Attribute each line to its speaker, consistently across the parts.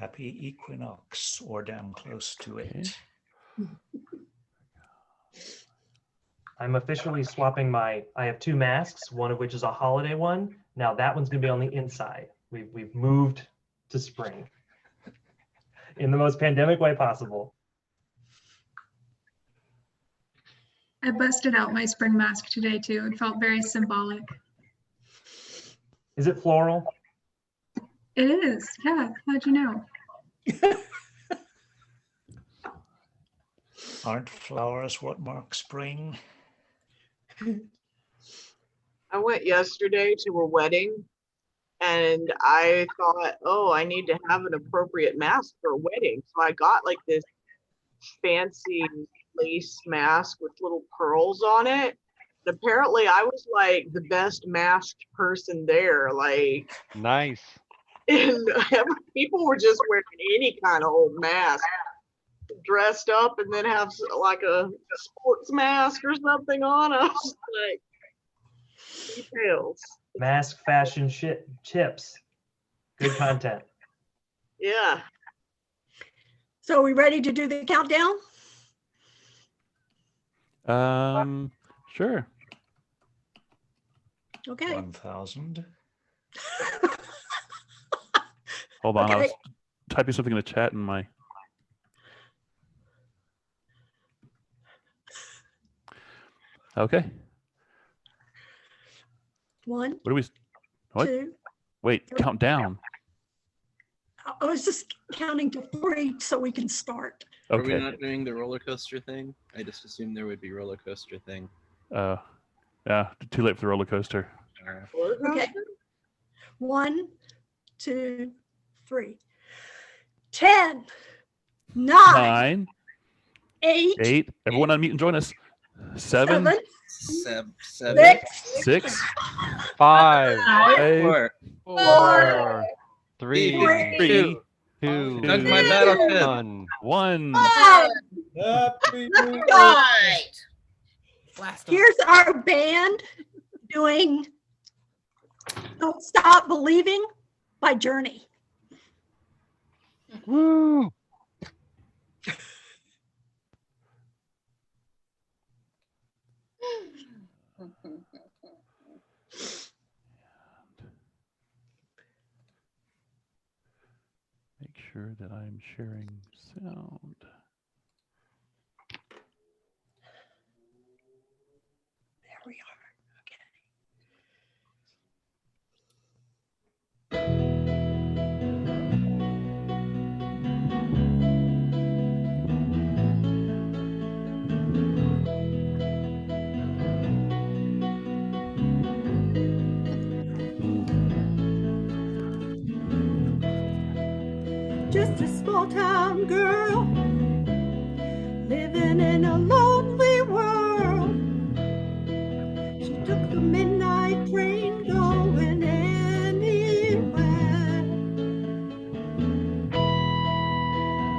Speaker 1: Happy equinox, or damn close to it.
Speaker 2: I'm officially swapping I have two masks, one of which is a holiday one. Now that one's gonna be on the inside. We've moved to spring in the most pandemic way possible.
Speaker 3: I busted out my spring mask today too. It felt very symbolic.
Speaker 2: Is it floral?
Speaker 3: It is, yeah, how'd you know?
Speaker 1: Aren't flowers what mark spring?
Speaker 4: I went yesterday to a wedding and I thought, oh, I need to have an appropriate mask for a wedding. So I got like this fancy lace mask with little pearls on it. And apparently I was like the best masked person there. Like,
Speaker 5: Nice.
Speaker 4: and people were just wearing any kind of old mask, dressed up and then have like a sports mask or something on. I was like, details.
Speaker 2: Mask fashion tips. Good content.
Speaker 4: Yeah.
Speaker 6: So are we ready to do the countdown?
Speaker 7: Sure.
Speaker 6: Okay.
Speaker 1: 1,000.
Speaker 7: Hold on, I
Speaker 6: Okay.
Speaker 7: was typing something in the chat in my. Okay.
Speaker 6: One,
Speaker 7: What do we? What?
Speaker 6: two.
Speaker 7: Wait, count down.
Speaker 6: I was just counting to 3 so we can start.
Speaker 8: Are we
Speaker 7: Okay.
Speaker 8: not doing the roller coaster thing? I just assumed there would be roller coaster thing.
Speaker 7: Yeah, too late for the roller coaster.
Speaker 6: Okay. 1, 2, 3. 10, 9,
Speaker 7: 9,
Speaker 6: 8,
Speaker 7: 8. Everyone unmute and join us. 7,
Speaker 6: 7,
Speaker 8: Seven.
Speaker 6: 6,
Speaker 7: 6,
Speaker 5: 5,
Speaker 7: 5,
Speaker 8: Four.
Speaker 5: 4, 3,
Speaker 7: 3,
Speaker 5: 2,
Speaker 8: Dug my battle pit.
Speaker 5: 1.
Speaker 7: 1.
Speaker 6: Right. Here's our band doing Don't Stop Believing by Journey.
Speaker 5: Woo!
Speaker 7: Make sure that I'm sharing sound.
Speaker 6: There we are. Okay. Just a small town girl living in a lonely world. She took the midnight train going anywhere.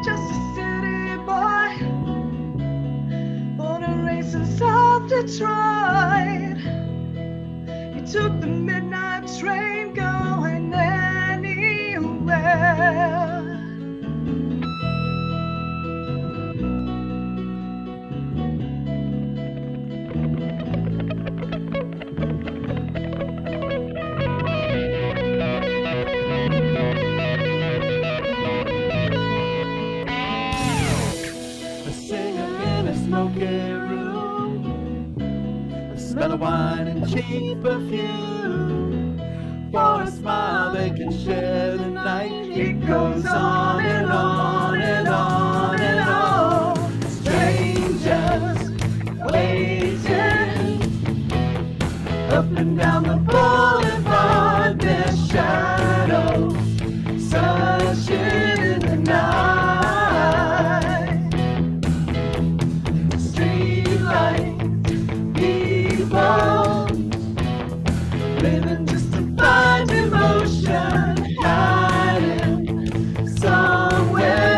Speaker 6: Just a city boy born and raised in South Detroit. He took the midnight train going anywhere.
Speaker 7: Smell of wine and cheap perfume. For a smile they can share the night. It goes on and on and on and on. Strangers waiting up and down the boulevard. Their shadows searching in the night. Streetlight people living just to find emotion, hiding somewhere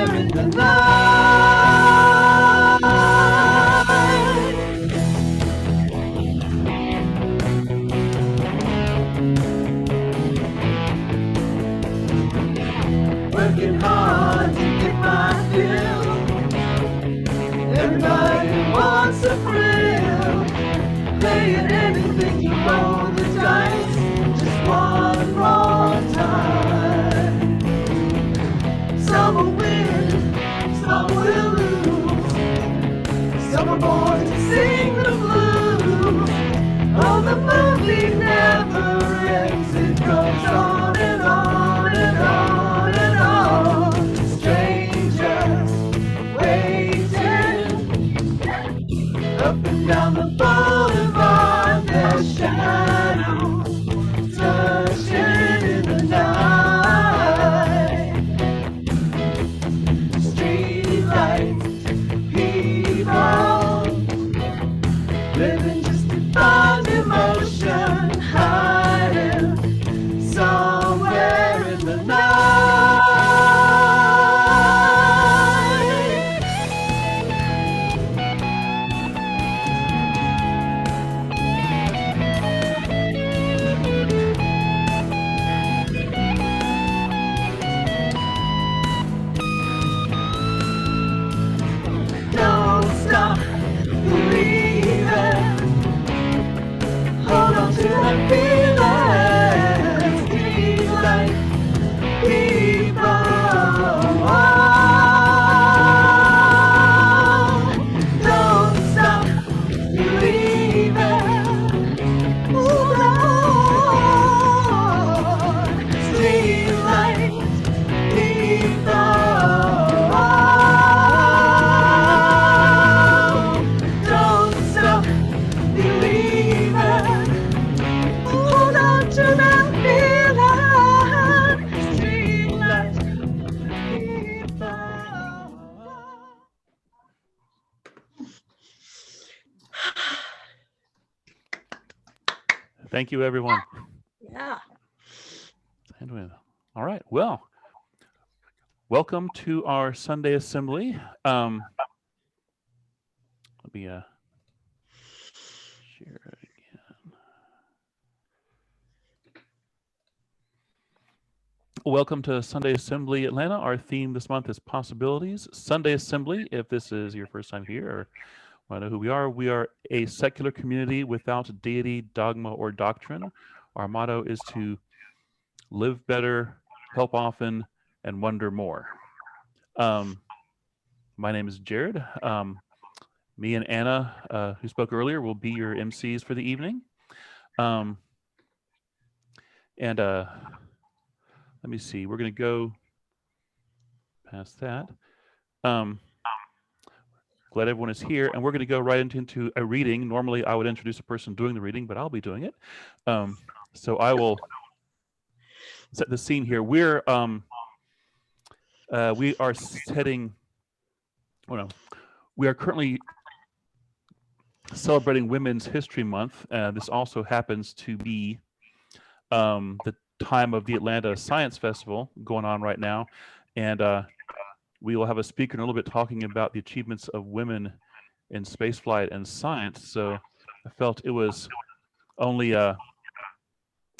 Speaker 7: working hard to get my fill. Everybody wants a thrill, playing anything to roll the dice, just one more time. Some will win, some will lose, some are born to sing the blues. Oh, the movie never ends, it goes on and on and on and on. Strangers waiting up and down the boulevard, their shadows touching in the night. Streetlights, people living just to find emotion, hiding somewhere in the night. Don't stop believing. Hold on to that feeling. Streetlight people. Don't stop believing. Hold on. Streetlight people. Don't stop believing. Hold on to that feeling. Streetlights, people.
Speaker 9: Thank you, everyone.
Speaker 10: Yeah.
Speaker 9: All right. Well, welcome to our Sunday assembly. Let me share it again. Welcome to Sunday Assembly Atlanta. Our theme this month is possibilities. Sunday Assembly, if this is your first time here or want to know who we are a secular community without deity, dogma, or doctrine. Our motto is to live better, help often, and wonder more. My name is Jared. Me and Anna, who spoke earlier, will be your MCs for the evening. And let me see, we're going to go past that. Glad everyone is here, and we're going to go right into a reading. Normally, I would introduce a person doing the reading, but I'll be doing it. So I will set the scene here. We are setting. Oh no, we are currently celebrating Women's History Month. This also happens to be the time of the Atlanta Science Festival going on right now, and we will have a speaker in a little bit talking about the achievements of women in spaceflight and science. So I felt it was only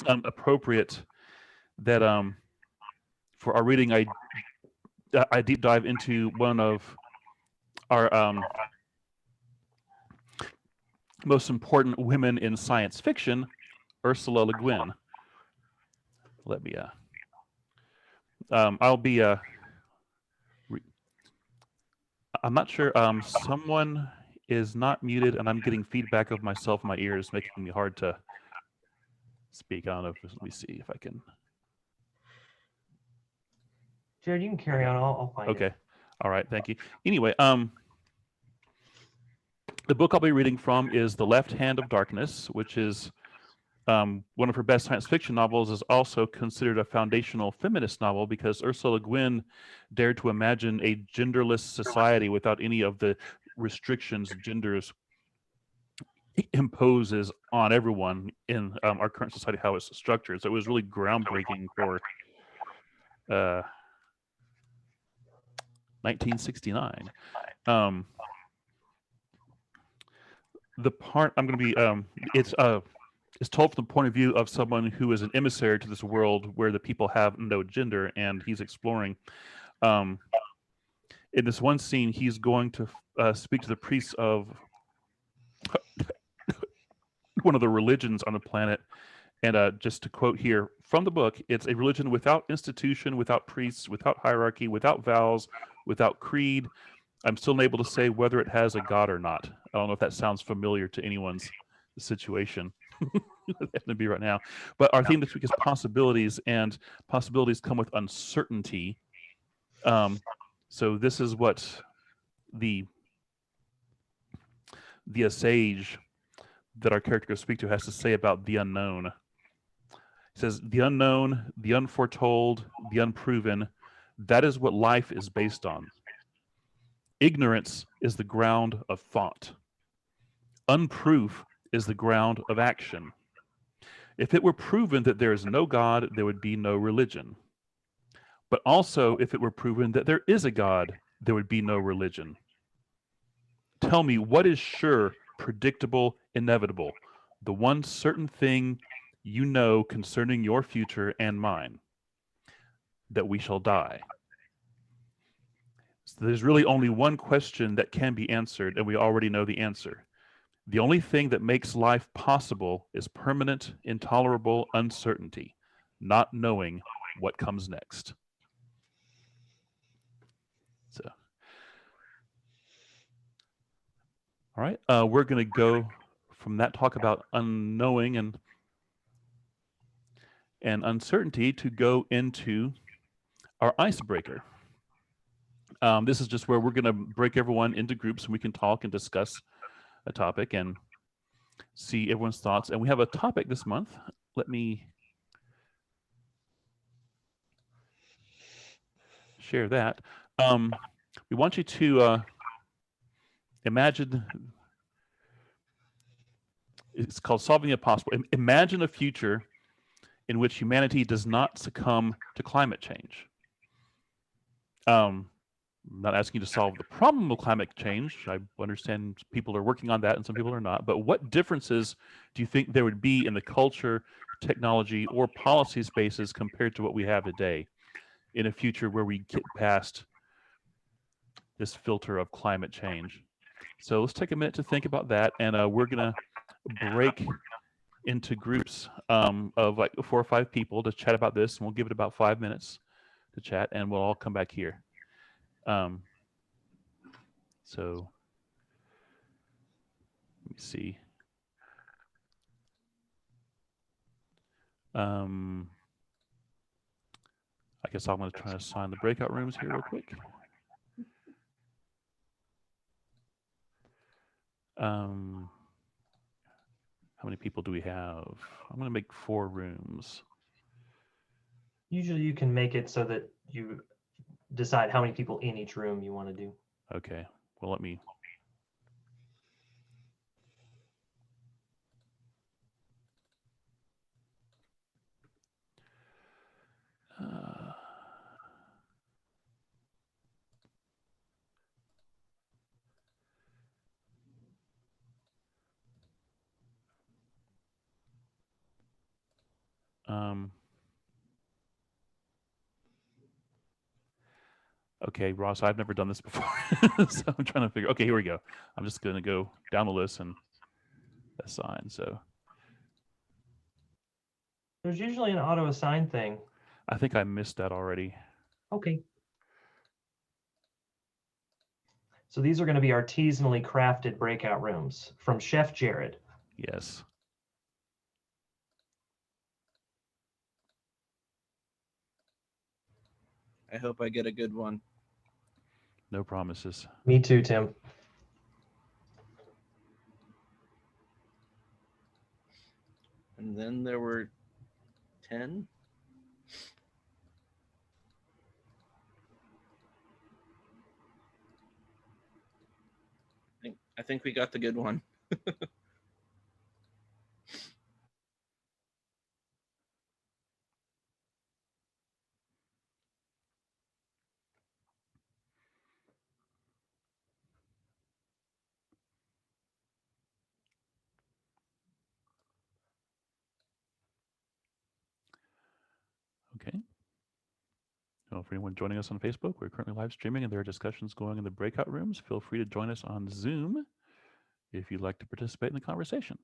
Speaker 9: appropriate that for our reading, I deep dive into one of our most important women in science fiction, Ursula Le Guin. Let me. I'll be. I'm not sure. Someone is not muted, and I'm getting feedback of myself in my ears, making me hard to speak. I don't know if let me see if I can.
Speaker 2: Jared, you can carry on. I'll find it.
Speaker 9: Okay. All right. Thank you. Anyway, the book I'll be reading from is The Left Hand of Darkness, which is one of her best science fiction novels, is also considered a foundational feminist novel because Ursula Le Guin dared to imagine a genderless society without any of the restrictions genders imposes on everyone in our current society, how it's structured. So it was really groundbreaking for 1969. The part I'm going to be, it's is told from the point of view of someone who is an emissary to this world where the people have no gender, and he's exploring. In this one scene, he's going to speak to the priests of one of the religions on the planet. And just to quote here from the book, it's a religion without institution, without priests, without hierarchy, without vows, without creed. I'm still unable to say whether it has a god or not. I don't know if that sounds familiar to anyone's situation. To be right now. But our theme this week is possibilities, and possibilities come with uncertainty. So this is what the sage that our character goes speak to has to say about the unknown. He says, the unknown, the unforetold, the unproven, that is what life is based on. Ignorance is the ground of thought. Unproof is the ground of action. If it were proven that there is no God, there would be no religion. But also, if it were proven that there is a God, there would be no religion. Tell me, what is sure, predictable, inevitable, the one certain thing you know concerning your future and mine? That we shall die. So there's really only one question that can be answered, and we already know the answer. The only thing that makes life possible is permanent, intolerable uncertainty, not knowing what comes next. So, all right, we're going to go from that talk about unknowing and uncertainty to go into our icebreaker. This is just where we're going to break everyone into groups and we can talk and discuss a topic and see everyone's thoughts. And we have a topic this month. Let me share that. We want you to imagine, it's called Solving the Impossible. Imagine a future in which humanity does not succumb to climate change. I'm not asking you to solve the problem of climate change. I understand people are working on that and some people are not. But what differences do you think there would be in the culture, technology, or policy spaces compared to what we have today in a future where we get past this filter of climate change? So let's take a minute to think about that. And we're going to break into groups of like 4 or 5 people to chat about this. And we'll give it about 5 minutes to chat and we'll all come back here. So let me see. I guess I'm going to try to assign the breakout rooms here real quick. How many people do we have? I'm going to make 4 rooms.
Speaker 2: Usually you can make it so that you decide how many people in each room you want to do.
Speaker 9: Okay. Well, let me. Okay, Ross, I've never done this before. So I'm trying to figure, okay, here we go. I'm just going to go down the list and assign. So
Speaker 2: There's usually an auto assign thing.
Speaker 9: I think I missed that already.
Speaker 2: Okay. So these are going to be artisanally crafted breakout rooms from Chef Jared.
Speaker 9: Yes.
Speaker 8: I hope I get a good one.
Speaker 9: No promises.
Speaker 2: Me too, Tim.
Speaker 8: And then there were 10. I think we got the good one.
Speaker 9: So for anyone joining us on Facebook, we're currently live streaming and there are discussions going in the breakout rooms. Feel free to join us on Zoom if you'd like to participate in the conversation.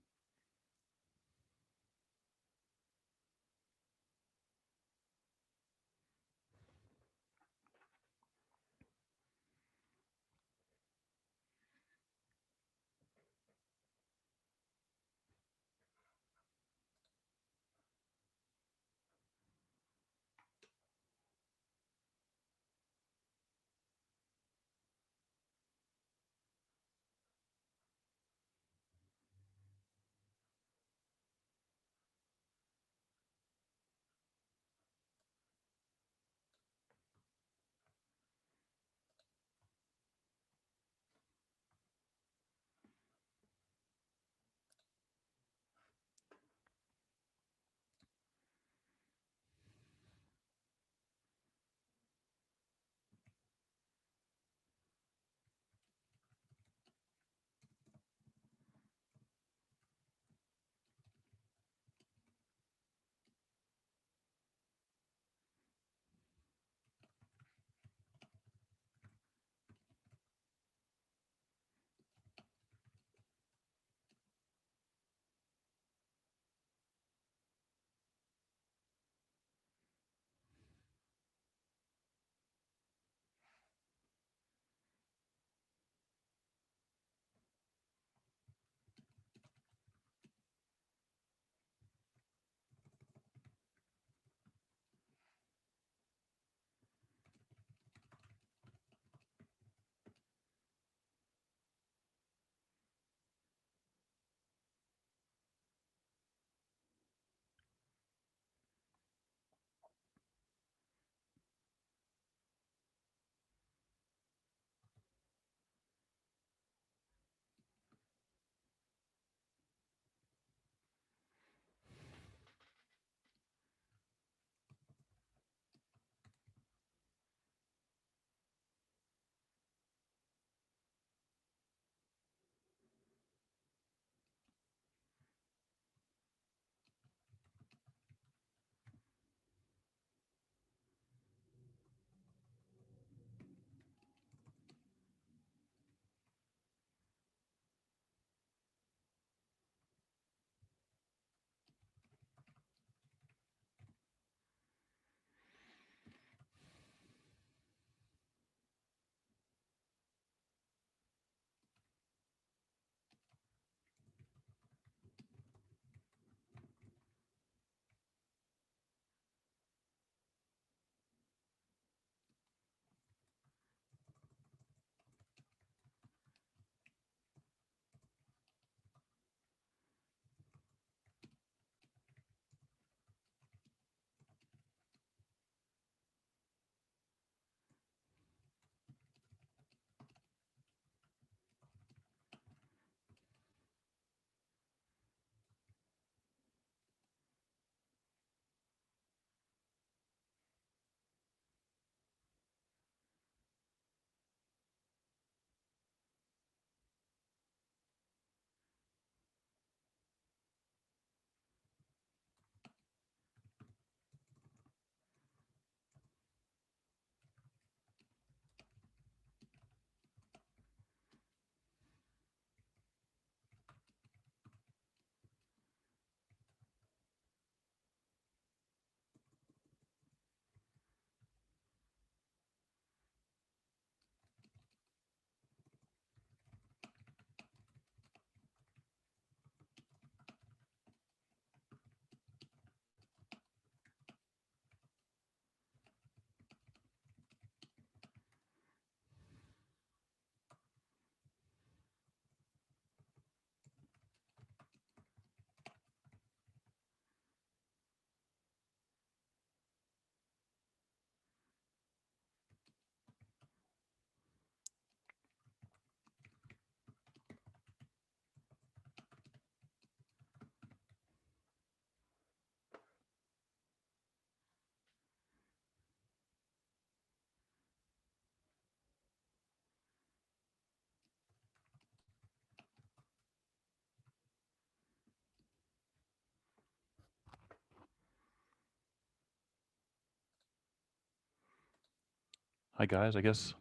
Speaker 9: Hi guys. I guess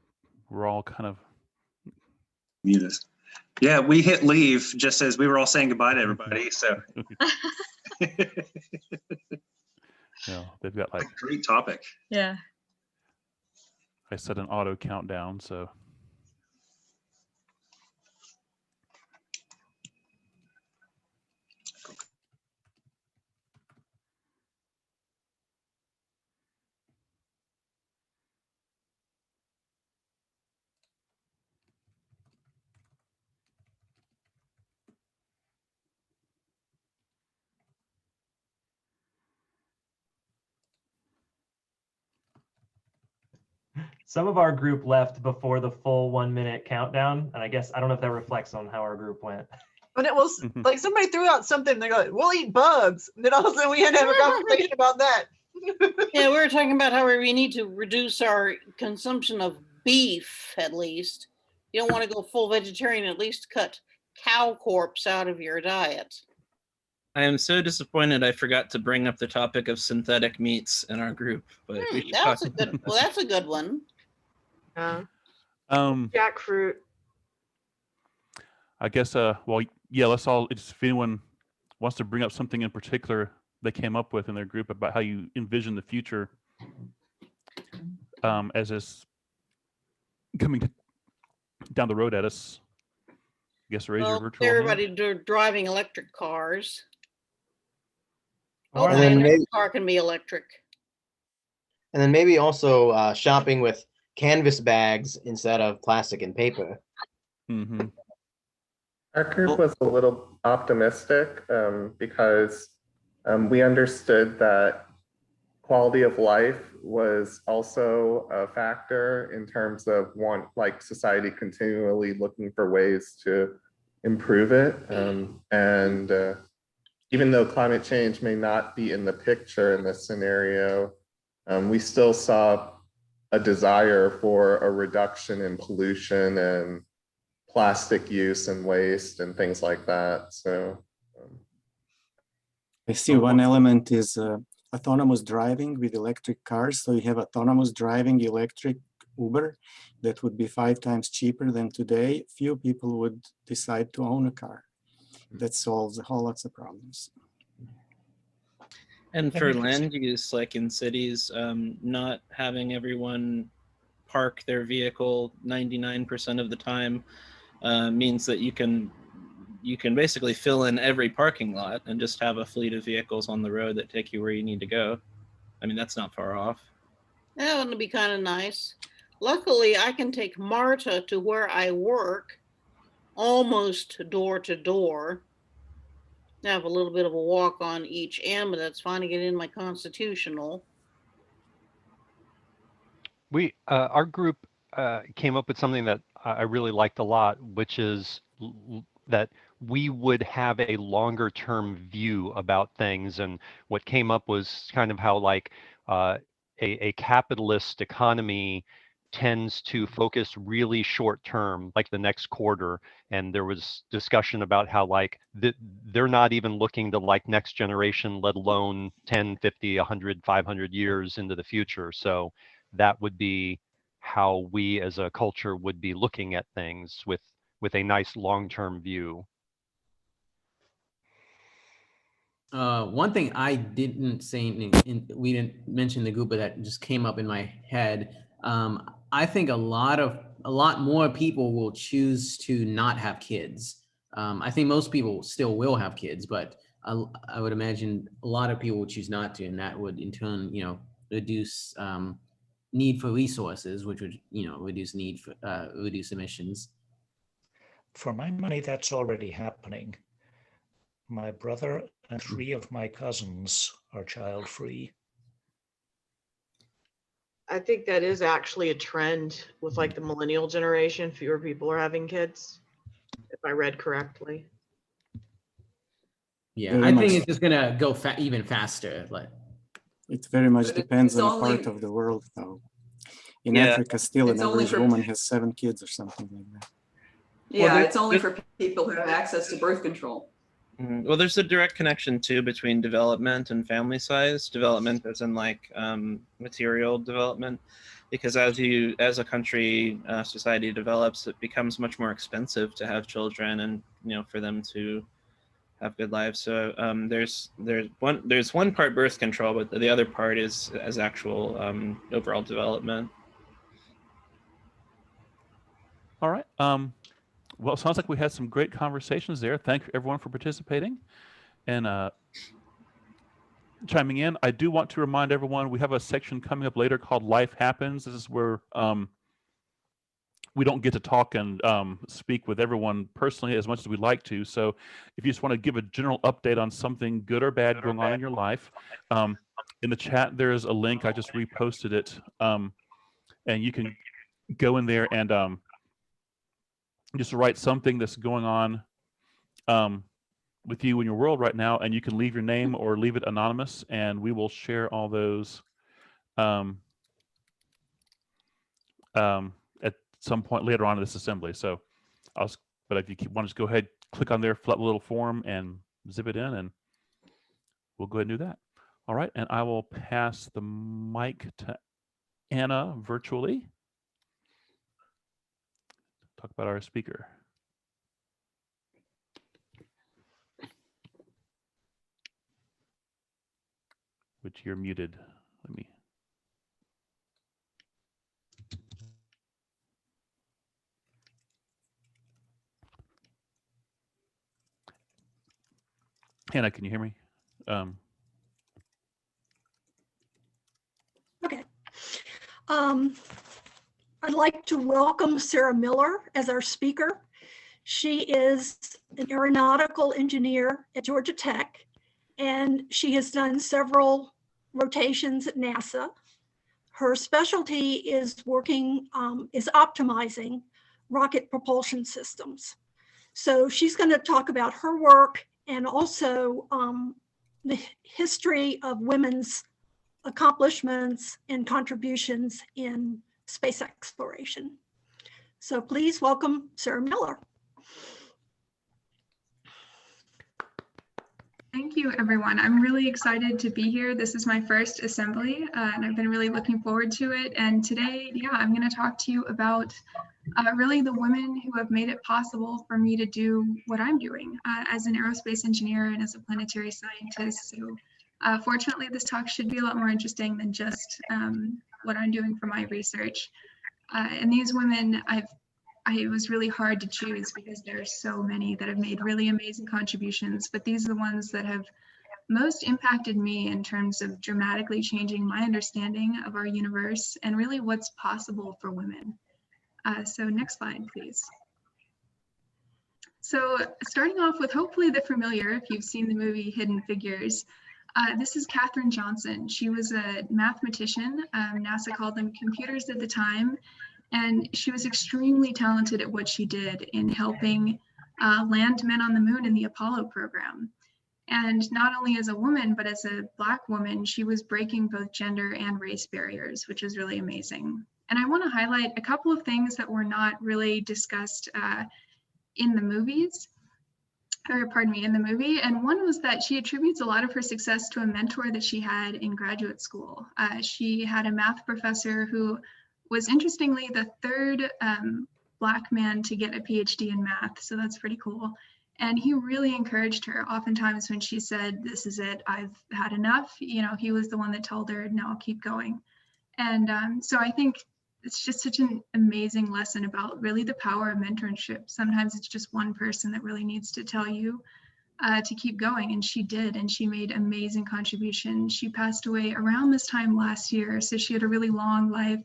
Speaker 9: we're all kind of
Speaker 10: muted. Yeah, we hit leave just as we were all saying goodbye to everybody. So
Speaker 9: they've got like
Speaker 10: great topic.
Speaker 3: Yeah.
Speaker 9: I set an auto countdown, so
Speaker 2: Some of our group left before the full 1 minute countdown, and I guess I don't know if that reflects on how our group went.
Speaker 4: But it was like somebody threw out something. They go, like, "We'll eat bugs." And then all of a sudden, we had to have a conversation about that.
Speaker 11: Yeah, we were talking about how we need to reduce our consumption of beef, at least. You don't want to go full vegetarian, at least cut cow corpse out of your diet.
Speaker 8: I am so disappointed I forgot to bring up the topic of synthetic meats in our group. But we should
Speaker 11: That's
Speaker 8: talk
Speaker 11: a good. Well, that's a good one.
Speaker 4: Jackfruit.
Speaker 9: I guess well, yeah, let's all, if anyone wants to bring up something in particular they came up with in their group about how you envision the future as it's coming down the road at us. I guess raise your virtual
Speaker 11: everybody
Speaker 9: hand.
Speaker 11: driving electric cars.
Speaker 2: Or
Speaker 11: Oh,
Speaker 12: then
Speaker 11: my
Speaker 12: maybe-
Speaker 11: car can be electric.
Speaker 12: And then maybe also shopping with canvas bags instead of plastic and paper.
Speaker 9: Mm-hmm.
Speaker 13: Our group was a little optimistic because we understood that quality of life was also a factor in terms of society continually looking for ways to improve it. And even though climate change may not be in the picture in this scenario, we still saw a desire for a reduction in pollution and plastic use and waste and things like that. So
Speaker 14: I see one element is autonomous driving with electric cars. So you have autonomous driving electric Uber that would be 5 times cheaper than today. Few people would decide to own a car. That solves a whole lots of problems.
Speaker 8: And for land use, like in cities, not having everyone park their vehicle 99% of the time means that you can basically fill in every parking lot and just have a fleet of vehicles on the road that take you where you need to go. I mean, that's not far off.
Speaker 11: That wouldn't be kind of nice. Luckily, I can take Marta to where I work almost door to door. I have a little bit of a walk on each end, but that's fine to get in my constitutional.
Speaker 5: Our group came up with something that I really liked a lot, which is that we would have a longer term view about things. And what came up was kind of how like a capitalist economy tends to focus really short term, like the next quarter. And there was discussion about how like they're not even looking to like next generation, let alone 10, 50, 100, 500 years into the future. So that would be how we as a culture would be looking at things with a nice long-term view.
Speaker 15: One thing I didn't say, we didn't mention the group, but that just came up in my head. I think a lot more people will choose to not have kids. I think most people still will have kids, but I would imagine a lot of people will choose not to, and that would in turn, reduce need for resources, which would, reduce need for reduce emissions.
Speaker 1: For my money, that's already happening. My brother and 3 of my cousins are child-free.
Speaker 4: I think that is actually a trend with like the millennial generation. Fewer people are having kids, if I read correctly.
Speaker 15: Yeah, I think it's just gonna go even faster. Like,
Speaker 14: it very much depends on the part of the world, though. In Africa, still an average woman has 7 kids or something like that.
Speaker 16: Yeah, it's only for people who have access to birth control.
Speaker 8: Well, there's a direct connection too between development and family size. Development as in like material development. because as a country, society develops, it becomes much more expensive to have children, and for them to have good lives. So there's one part birth control, but the other part is actual overall development.
Speaker 9: All right. Well, it sounds like we had some great conversations there. Thank everyone for participating and chiming in. I do want to remind everyone we have a section coming up later called Life Happens. This is where we don't get to talk and speak with everyone personally as much as we'd like to. So if you just want to give a general update on something good or bad going on in your life, in the chat there's a link. I just reposted it, and you can go in there and just write something that's going on with you in your world right now, and you can leave your name or leave it anonymous, and we will share all those at some point later on in this assembly. So but if you want to just go ahead, click on their little form and zip it in, and we'll go ahead and do that. All right, and I will pass the mic to Anna virtually. Talk about our speaker. Which you're muted. Let me. Hannah, can you hear me?
Speaker 17: Okay. I'd like to welcome Sara Miller as our speaker. She is an aeronautical engineer at Georgia Tech, and she has done several rotations at NASA. Her specialty is optimizing rocket propulsion systems. So she's going to talk about her work and also the history of women's accomplishments and contributions in space exploration. So please welcome Sara Miller.
Speaker 3: Thank you, everyone. I'm really excited to be here. This is my first assembly, and I've been really looking forward to it. And today, I'm going to talk to you about really the women who have made it possible for me to do what I'm doing as an aerospace engineer and as a planetary scientist. So fortunately, this talk should be a lot more interesting than just what I'm doing for my research. And these women, it was really hard to choose because there are so many that have made really amazing contributions, but these are the ones that have most impacted me in terms of dramatically changing my understanding of our universe and really what's possible for women. So next slide, please. So starting off with hopefully the familiar, if you've seen the movie Hidden Figures, this is Katherine Johnson. She was a mathematician. NASA called them computers at the time. And she was extremely talented at what she did in helping land men on the moon in the Apollo program. And not only as a woman, but as a Black woman, she was breaking both gender and race barriers, which is really amazing. And I want to highlight a couple of things that were not really discussed in the movies, or pardon me, in the movie. And one was that she attributes a lot of her success to a mentor that she had in graduate school. She had a math professor who was interestingly the third Black man to get a PhD in math. So that's pretty cool. And he really encouraged her. Oftentimes when she said, "This is it, I've had enough," he was the one that told her, "No, keep going." And so I think it's just such an amazing lesson about really the power of mentorship. Sometimes it's just one person that really needs to tell you to keep going. And she did, and she made amazing contributions. She passed away around this time last year. So she had a really long life.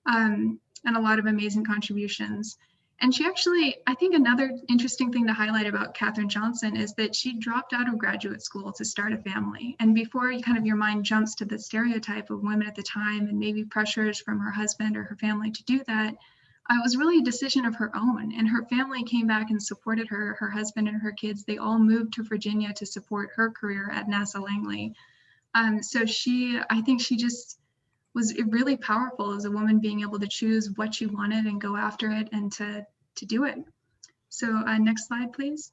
Speaker 3: And a lot of amazing contributions. And she actually, I think another interesting thing to highlight about Katherine Johnson is that she dropped out of graduate school to start a family. And before your mind jumps to the stereotype of women at the time and maybe pressures from her husband or her family to do that, it was really a decision of her own. And her family came back and supported her, her husband and her kids. They all moved to Virginia to support her career at NASA Langley. So I think she just was really powerful as a woman, being able to choose what she wanted and go after it and to do it. So next slide, please.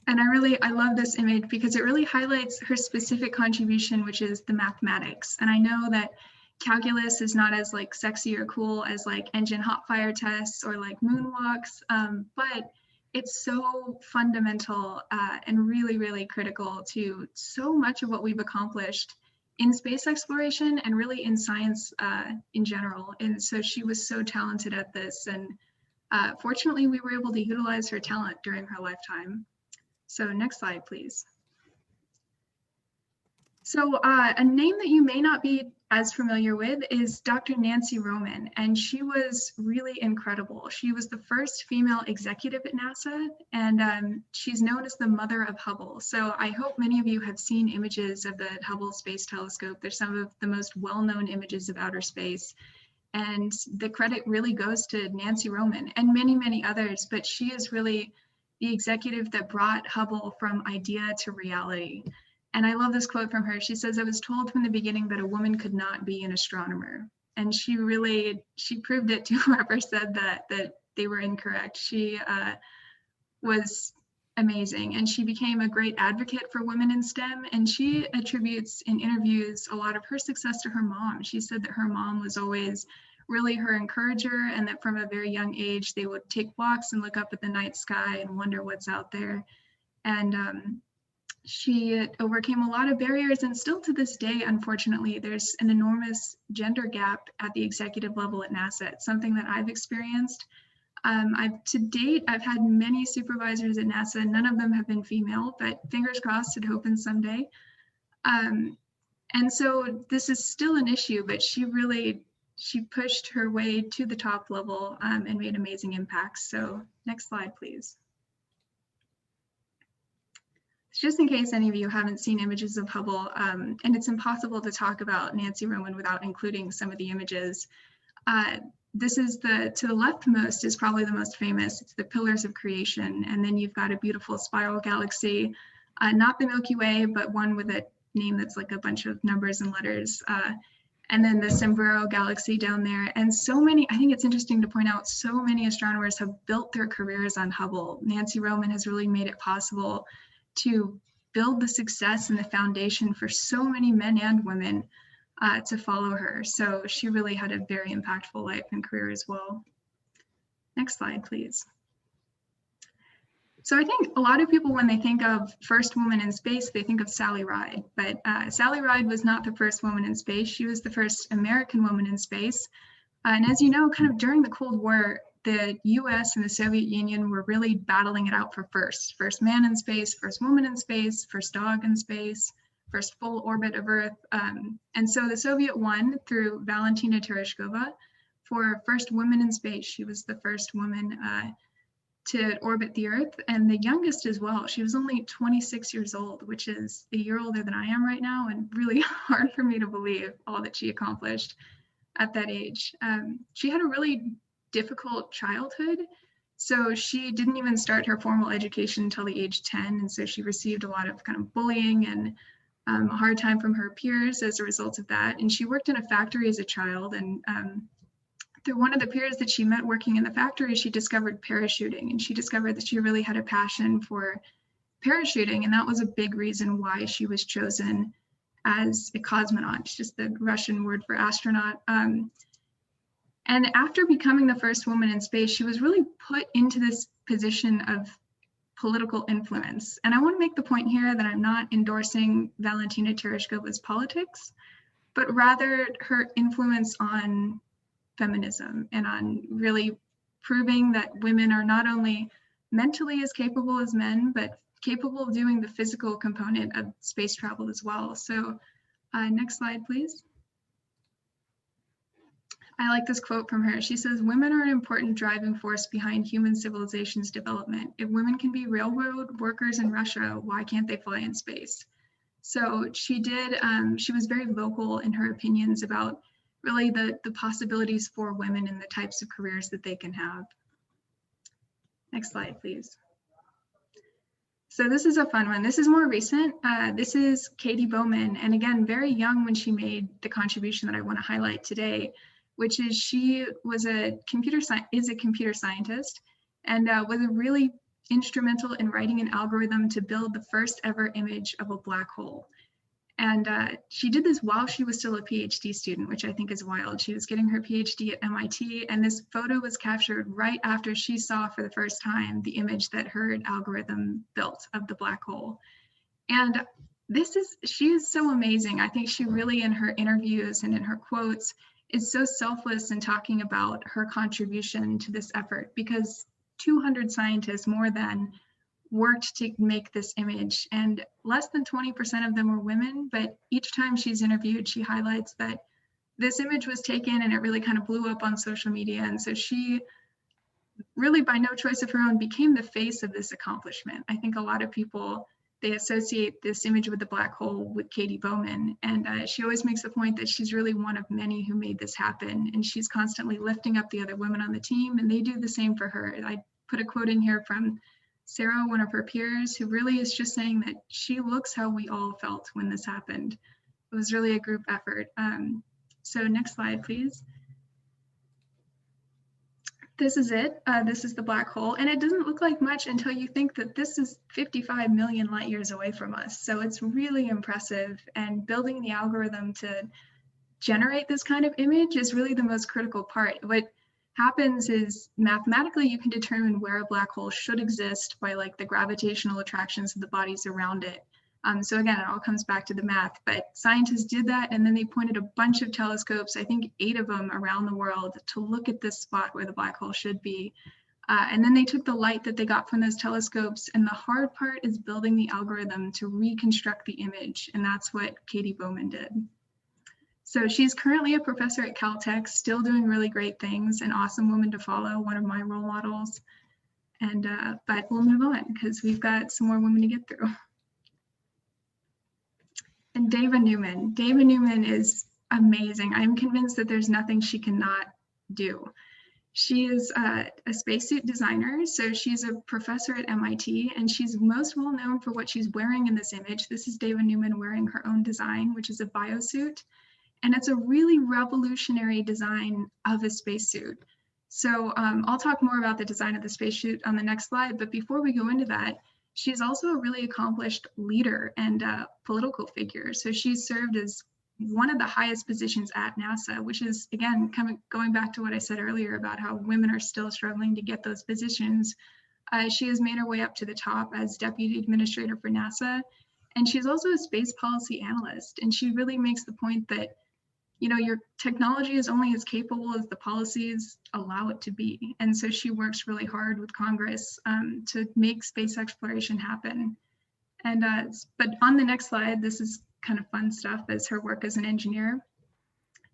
Speaker 3: And I love this image because it really highlights her specific contribution, which is the mathematics. And I know that calculus is not as like sexy or cool as like engine hot fire tests or like moonwalks, but it's so fundamental and really, really critical to so much of what we've accomplished in space exploration and really in science in general. And so she was so talented at this. And fortunately, we were able to utilize her talent during her lifetime. So next slide, please. So a name that you may not be as familiar with is Dr. Nancy Roman, and she was really incredible. She was the first female executive at NASA, and she's known as the mother of Hubble. So I hope many of you have seen images of the Hubble Space Telescope. They're some of the most well-known images of outer space. And the credit really goes to Nancy Roman and many, many others, but she is really the executive that brought Hubble from idea to reality. And I love this quote from her. She says, "I was told from the beginning that a woman could not be an astronomer." And she proved it to whoever said that they were incorrect. She was amazing, and she became a great advocate for women in STEM. And she attributes in interviews a lot of her success to her mom. She said that her mom was always really her encourager, and that from a very young age, they would take walks and look up at the night sky and wonder what's out there. And she overcame a lot of barriers, and still to this day, unfortunately, there's an enormous gender gap at the executive level at NASA. It's something that I've experienced. To date, I've had many supervisors at NASA. None of them have been female, but fingers crossed, it opens someday. And so this is still an issue, but she pushed her way to the top level and made amazing impacts. So next slide, please. Just in case any of you haven't seen images of Hubble, and it's impossible to talk about Nancy Roman without including some of the images. This is to the leftmost is probably the most famous. It's the Pillars of Creation. And then you've got a beautiful spiral galaxy, not the Milky Way, but one with a name that's like a bunch of numbers and letters. And then the Sombrero Galaxy down there. And so many, I think it's interesting to point out, so many astronomers have built their careers on Hubble. Nancy Roman has really made it possible to build the success and the foundation for so many men and women to follow her. So she really had a very impactful life and career as well. Next slide, please. So I think a lot of people, when they think of first woman in space, they think of Sally Ride, but Sally Ride was not the first woman in space. She was the first American woman in space. And as you know, kind of during the Cold War, the US and the Soviet Union were really battling it out for first man in space, first woman in space, first dog in space, first full orbit of Earth. And so the Soviet won through Valentina Tereshkova for first woman in space. She was the first woman to orbit the Earth, and the youngest as well. She was only 26 years old, which is a year older than I am right now, and really hard for me to believe all that she accomplished at that age. She had a really difficult childhood, so she didn't even start her formal education until the age 10, and so she received a lot of kind of bullying and a hard time from her peers as a result of that. And she worked in a factory as a child, and through one of the peers that she met working in the factory, she discovered parachuting, and she discovered that she really had a passion for parachuting, and that was a big reason why she was chosen as a cosmonaut. It's just the Russian word for astronaut. And after becoming the first woman in space, she was really put into this position of political influence. And I want to make the point here that I'm not endorsing Valentina Tereshkova's politics, but rather her influence on feminism and on really proving that women are not only mentally as capable as men, but capable of doing the physical component of space travel as well. So next slide, please. I like this quote from her. She says, "Women are an important driving force behind human civilization's development. If women can be railroad workers in Russia, why can't they fly in space?" So she was very vocal in her opinions about really the possibilities for women and the types of careers that they can have. Next slide, please. So this is a fun one. This is more recent. This is Katie Bowman, and again, very young when she made the contribution that I want to highlight today, which is she was a computer scientist and was a really instrumental in writing an algorithm to build the first ever image of a black hole. And she did this while she was still a PhD student, which I think is wild. She was getting her PhD at MIT, and this photo was captured right after she saw for the first time the image that her algorithm built of the black hole. And she is so amazing. I think she really, in her interviews and in her quotes, is so selfless in talking about her contribution to this effort, because 200 scientists more than worked to make this image, and less than 20% of them were women. But each time she's interviewed, she highlights that this image was taken and it really kind of blew up on social media. And so she really, by no choice of her own, became the face of this accomplishment. I think a lot of people, they associate this image with the black hole with Katie Bowman. And she always makes the point that she's really one of many who made this happen. And she's constantly lifting up the other women on the team, and they do the same for her. I put a quote in here from Sara, one of her peers, who really is just saying that she looks how we all felt when this happened. It was really a group effort. So next slide, please. This is it. This is the black hole, and it doesn't look like much until you think that this is 55 million light years away from us. So it's really impressive, and building the algorithm to generate this kind of image is really the most critical part. What happens is, mathematically, you can determine where a black hole should exist by like the gravitational attractions of the bodies around it. So again, it all comes back to the math, but scientists did that, and then they pointed a bunch of telescopes, I think 8 of them around the world, to look at this spot where the black hole should be. And then they took the light that they got from those telescopes, and the hard part is building the algorithm to reconstruct the image, and that's what Katie Bowman did. So she's currently a professor at Caltech, still doing really great things, an awesome woman to follow, one of my role models. And but we'll move on because we've got some more women to get through. And Dava Newman. Dava Newman is amazing. I'm convinced that there's nothing she cannot do. She is a spacesuit designer, so she's a professor at MIT, and she's most well known for what she's wearing in this image. This is Dava Newman wearing her own design, which is a biosuit. And it's a really revolutionary design of a spacesuit. So I'll talk more about the design of the spacesuit on the next slide, but before we go into that, she's also a really accomplished leader and political figure. So she's served as one of the highest positions at NASA, which is, again, kind of going back to what I said earlier about how women are still struggling to get those positions. She has made her way up to the top as deputy administrator for NASA. And she's also a space policy analyst. And she really makes the point that, you know, your technology is only as capable as the policies allow it to be. And so she works really hard with Congress to make space exploration happen. And but on the next slide, this is kind of fun stuff, as her work as an engineer.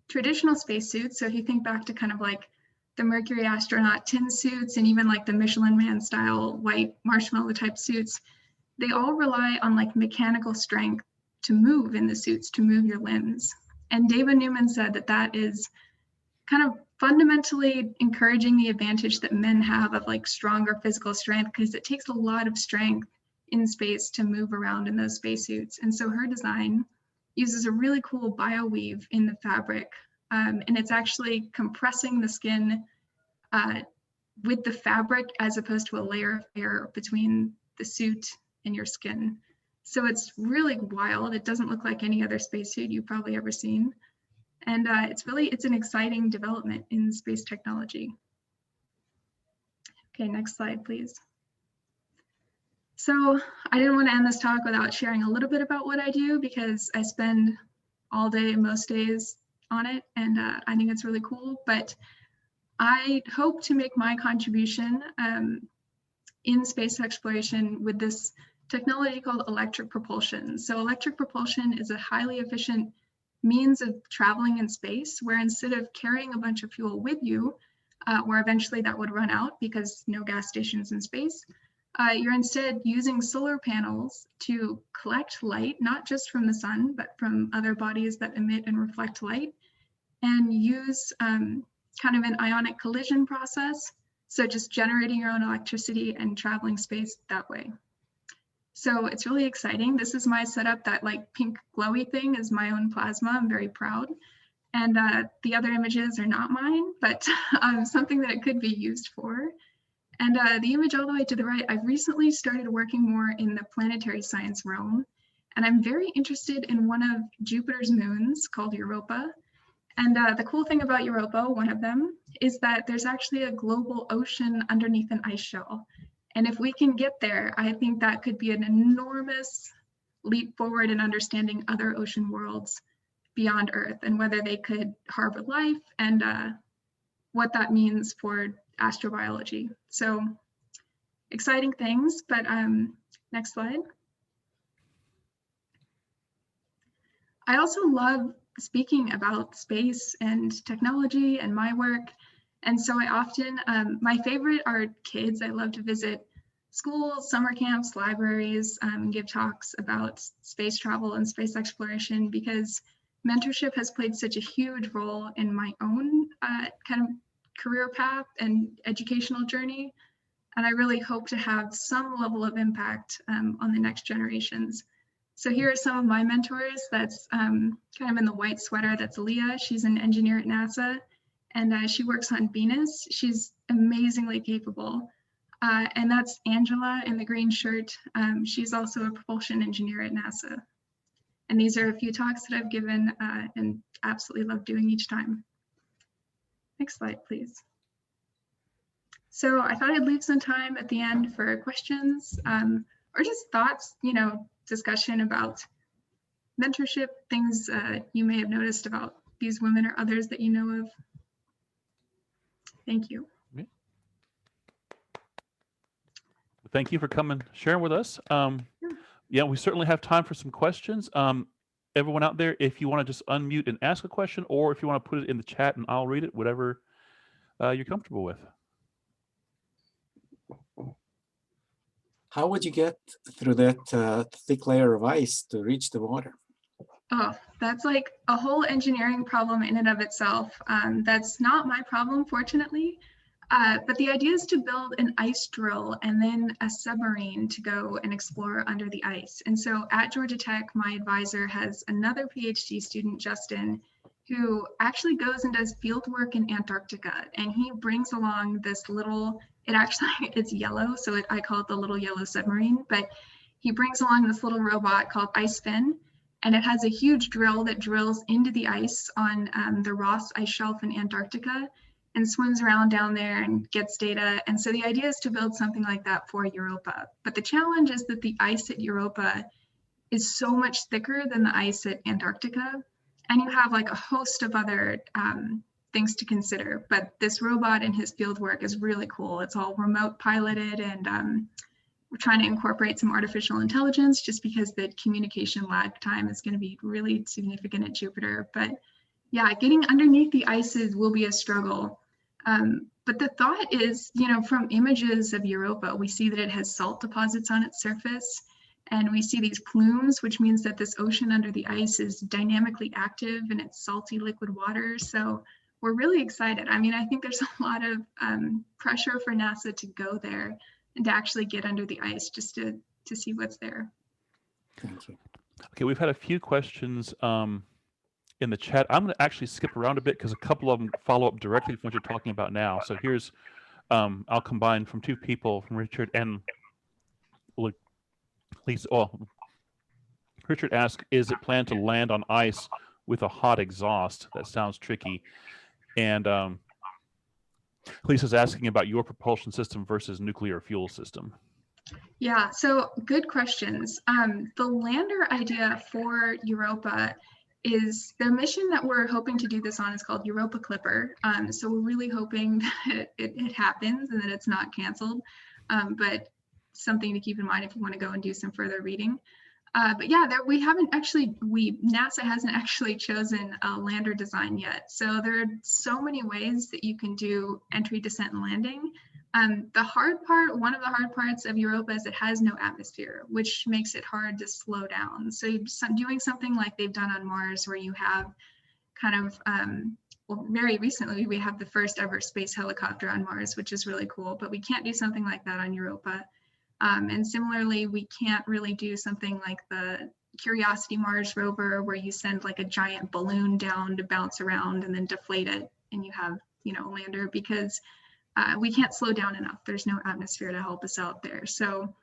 Speaker 3: Traditional spacesuits, so if you think back to kind of like the Mercury astronaut tin suits and even like the Michelin Man style white marshmallow type suits, they all rely on like mechanical strength to move in the suits, to move your limbs. And Dava Newman said that that is kind of fundamentally encouraging the advantage that men have of like stronger physical strength, because it takes a lot of strength in space to move around in those spacesuits. And so her design uses a really cool bioweave in the fabric, and it's actually compressing the skin with the fabric as opposed to a layer of air between the suit and your skin. So it's really wild. It doesn't look like any other spacesuit you've probably ever seen. And it's an exciting development in space technology. Okay, next slide, please. So I didn't want to end this talk without sharing a little bit about what I do, because I spend all day, most days on it, and I think it's really cool. But I hope to make my contribution in space exploration with this technology called electric propulsion. So electric propulsion is a highly efficient means of traveling in space, where instead of carrying a bunch of fuel with you, where eventually that would run out because no gas stations in space, you're instead using solar panels to collect light, not just from the sun, but from other bodies that emit and reflect light, and use kind of an ionic collision process. So just generating your own electricity and traveling space that way. So it's really exciting. This is my setup. That like pink glowy thing is my own plasma. I'm very proud. And the other images are not mine, but something that it could be used for. And the image all the way to the right, I've recently started working more in the planetary science realm, and I'm very interested in one of Jupiter's moons called Europa. And the cool thing about Europa, one of them, is that there's actually a global ocean underneath an ice shell. And if we can get there, I think that could be an enormous leap forward in understanding other ocean worlds beyond Earth and whether they could harbor life and what that means for astrobiology. So exciting things, but next slide. I also love speaking about space and technology and my work. And so I often, my favorite are kids. I love to visit schools, summer camps, libraries, give talks about space travel and space exploration because mentorship has played such a huge role in my own kind of career path and educational journey. And I really hope to have some level of impact on the next generations. So here are some of my mentors. That's kind of in the white sweater, that's Leah. She's an engineer at NASA and she works on Venus. She's amazingly capable. And that's Angela in the green shirt. She's also a propulsion engineer at NASA. And these are a few talks that I've given and absolutely love doing each time. Next slide, please. So I thought I'd leave some time at the end for questions or just thoughts, you know, discussion about mentorship, things you may have noticed about these women or others that you know of. Thank you.
Speaker 9: Thank you for coming, sharing with us. Yeah, we certainly have time for some questions. Everyone out there, if you want to just unmute and ask a question, or if you want to put it in the chat and I'll read it, whatever you're comfortable with.
Speaker 14: How would you get through that thick layer of ice to reach the water?
Speaker 3: Oh, that's like a whole engineering problem in and of itself. That's not my problem, fortunately. But the idea is to build an ice drill and then a submarine to go and explore under the ice. And so at Georgia Tech, my advisor has another PhD student, Justin, who actually goes and does field work in Antarctica. And he brings along this little, it's yellow, so I call it the little yellow submarine, but he brings along this little robot called Ice Fin, and it has a huge drill that drills into the ice on the Ross Ice Shelf in Antarctica and swims around down there and gets data. And so the idea is to build something like that for Europa. But the challenge is that the ice at Europa is so much thicker than the ice at Antarctica. And you have like a host of other things to consider. But this robot and his field work is really cool. It's all remote piloted, and we're trying to incorporate some artificial intelligence just because the communication lag time is going to be really significant at Jupiter. But yeah, getting underneath the ices will be a struggle. But the thought is, you know, from images of Europa, we see that it has salt deposits on its surface. And we see these plumes, which means that this ocean under the ice is dynamically active and it's salty liquid water. So we're really excited. I mean, I think there's a lot of pressure for NASA to go there and to actually get under the ice just to see what's there.
Speaker 14: Thank you.
Speaker 9: Okay, we've had a few questions in the chat. I'm going to actually skip around a bit because a couple of them follow up directly from what you're talking about now. So here's, I'll combine from two people, from Richard and Lisa. Oh, Richard asked, is it planned to land on ice with a hot exhaust? That sounds tricky. And Lisa's asking about your propulsion system versus nuclear fuel system.
Speaker 3: Yeah, so good questions. The lander idea for Europa is the mission that we're hoping to do this on is called Europa Clipper. So we're really hoping that it happens and that it's not canceled, but something to keep in mind if you want to go and do some further reading. But yeah, NASA hasn't actually chosen a lander design yet. So there are so many ways that you can do entry, descent, and landing. The hard part, one of the hard parts of Europa is it has no atmosphere, which makes it hard to slow down. So doing something like they've done on Mars, where you have kind of, well, very recently, we have the first ever space helicopter on Mars, which is really cool, but we can't do something like that on Europa. And similarly, we can't really do something like the Curiosity Mars rover, where you send like a giant balloon down to bounce around and then deflate it, and you have, you know, a lander, because we can't slow down enough. There's no atmosphere to help us out there. So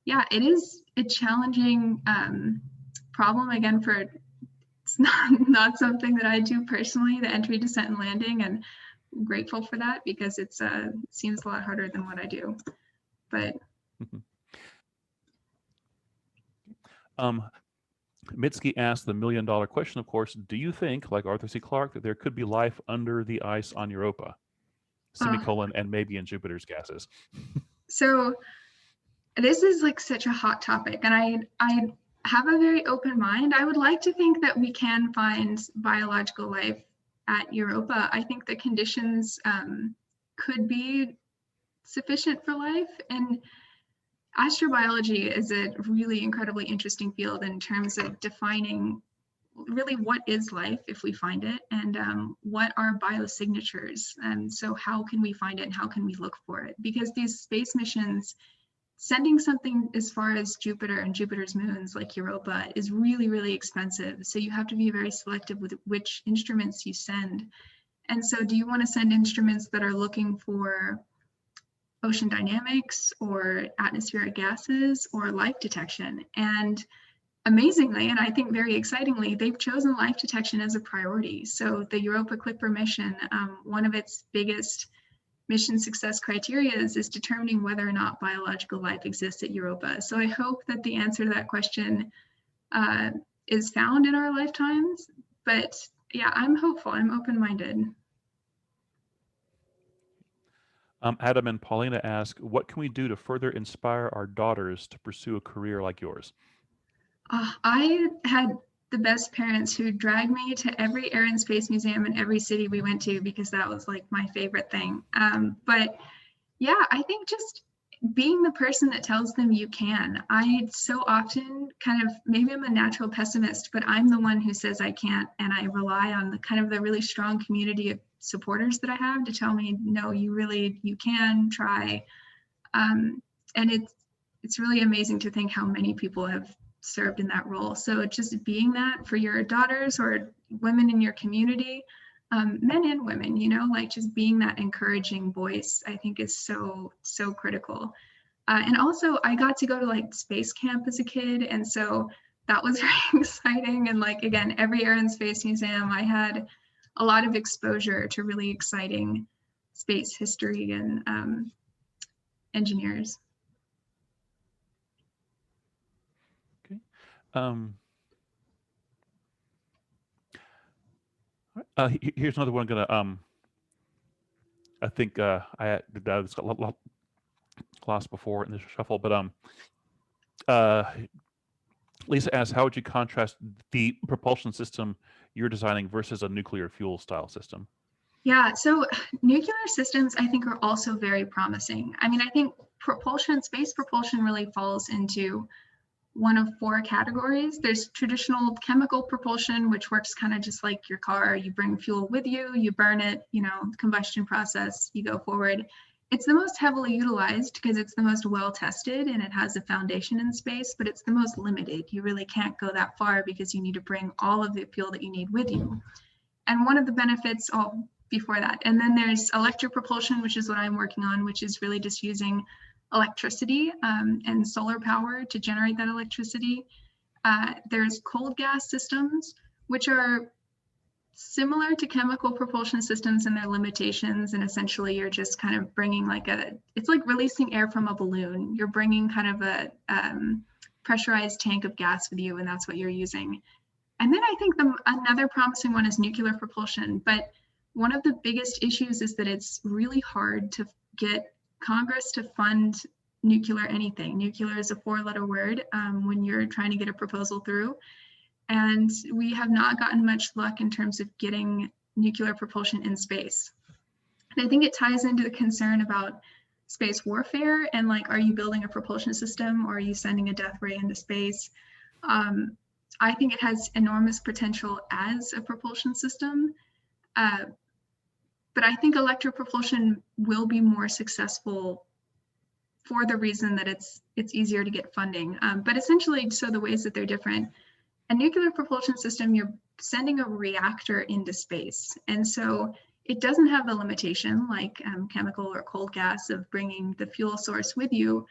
Speaker 3: yeah, it is a challenging problem. Again, it's not something that I do personally, the entry, descent, and landing, and I'm grateful for that because it seems a lot harder than what I do. But
Speaker 9: Mitski asked the $1 million question, of course, do you think, like Arthur C. Clarke, that there could be life under the ice on Europa? Semicolon, and maybe in Jupiter's gases.
Speaker 3: So this is like such a hot topic, and I have a very open mind. I would like to think that we can find biological life at Europa. I think the conditions could be sufficient for life, and astrobiology is a really incredibly interesting field in terms of defining really what is life if we find it, and what are biosignatures, and so how can we find it and how can we look for it? Because these space missions, sending something as far as Jupiter and Jupiter's moons like Europa is really, really expensive. So you have to be very selective with which instruments you send. And so do you want to send instruments that are looking for ocean dynamics or atmospheric gases or life detection? And amazingly, and I think very excitingly, they've chosen life detection as a priority. So the Europa Clipper mission, one of its biggest mission success criteria is determining whether or not biological life exists at Europa. So I hope that the answer to that question is found in our lifetimes. But yeah, I'm hopeful, I'm open-minded.
Speaker 9: Adam and Paulina ask, what can we do to further inspire our daughters to pursue a career like yours?
Speaker 3: I had the best parents who dragged me to every Air and Space Museum in every city we went to because that was like my favorite thing. But yeah, I think just being the person that tells them you can. I so often kind of, maybe I'm a natural pessimist, but I'm the one who says I can't, and I rely on the kind of the really strong community of supporters that I have to tell me, no, you can try. And it's really amazing to think how many people have served in that role. So just being that for your daughters or women in your community, men and women, like just being that encouraging voice, I think is so critical. And also I got to go to like space camp as a kid. And so that was very exciting. And like, again, every Air and Space Museum, I had a lot of exposure to really exciting space history and engineers.
Speaker 9: Here's another one. I'm gonna I think I had this got lost before in the shuffle, but Lisa asks, how would you contrast the propulsion system you're designing versus a nuclear fuel style system?
Speaker 3: Yeah, so nuclear systems I think are also very promising. I mean, I think space propulsion really falls into one of 4 categories. There's traditional chemical propulsion, which works kind of just like your car. You bring fuel with you, you burn it, combustion process, you go forward. It's the most heavily utilized because it's the most well tested and it has a foundation in space, but it's the most limited. You really can't go that far because you need to bring all of the fuel that you need with you. And one of the benefits, before that, and then there's electric propulsion, which is what I'm working on, which is really just using electricity and solar power to generate that electricity. There's cold gas systems, which are similar to chemical propulsion systems in their limitations. And essentially you're just kind of bringing it's like releasing air from a balloon. You're bringing kind of a pressurized tank of gas with you, and that's what you're using. And then I think another promising one is nuclear propulsion. But one of the biggest issues is that it's really hard to get Congress to fund nuclear anything. Nuclear is a 4-letter word when you're trying to get a proposal through. And we have not gotten much luck in terms of getting nuclear propulsion in space. And I think it ties into the concern about space warfare and are you building a propulsion system or are you sending a death ray into space? I think it has enormous potential as a propulsion system. But I think electric propulsion will be more successful for the reason that it's easier to get funding. But essentially, so the ways that they're different, a nuclear propulsion system, you're sending a reactor into space. And so it doesn't have the limitation like chemical or cold gas of bringing the fuel source with you,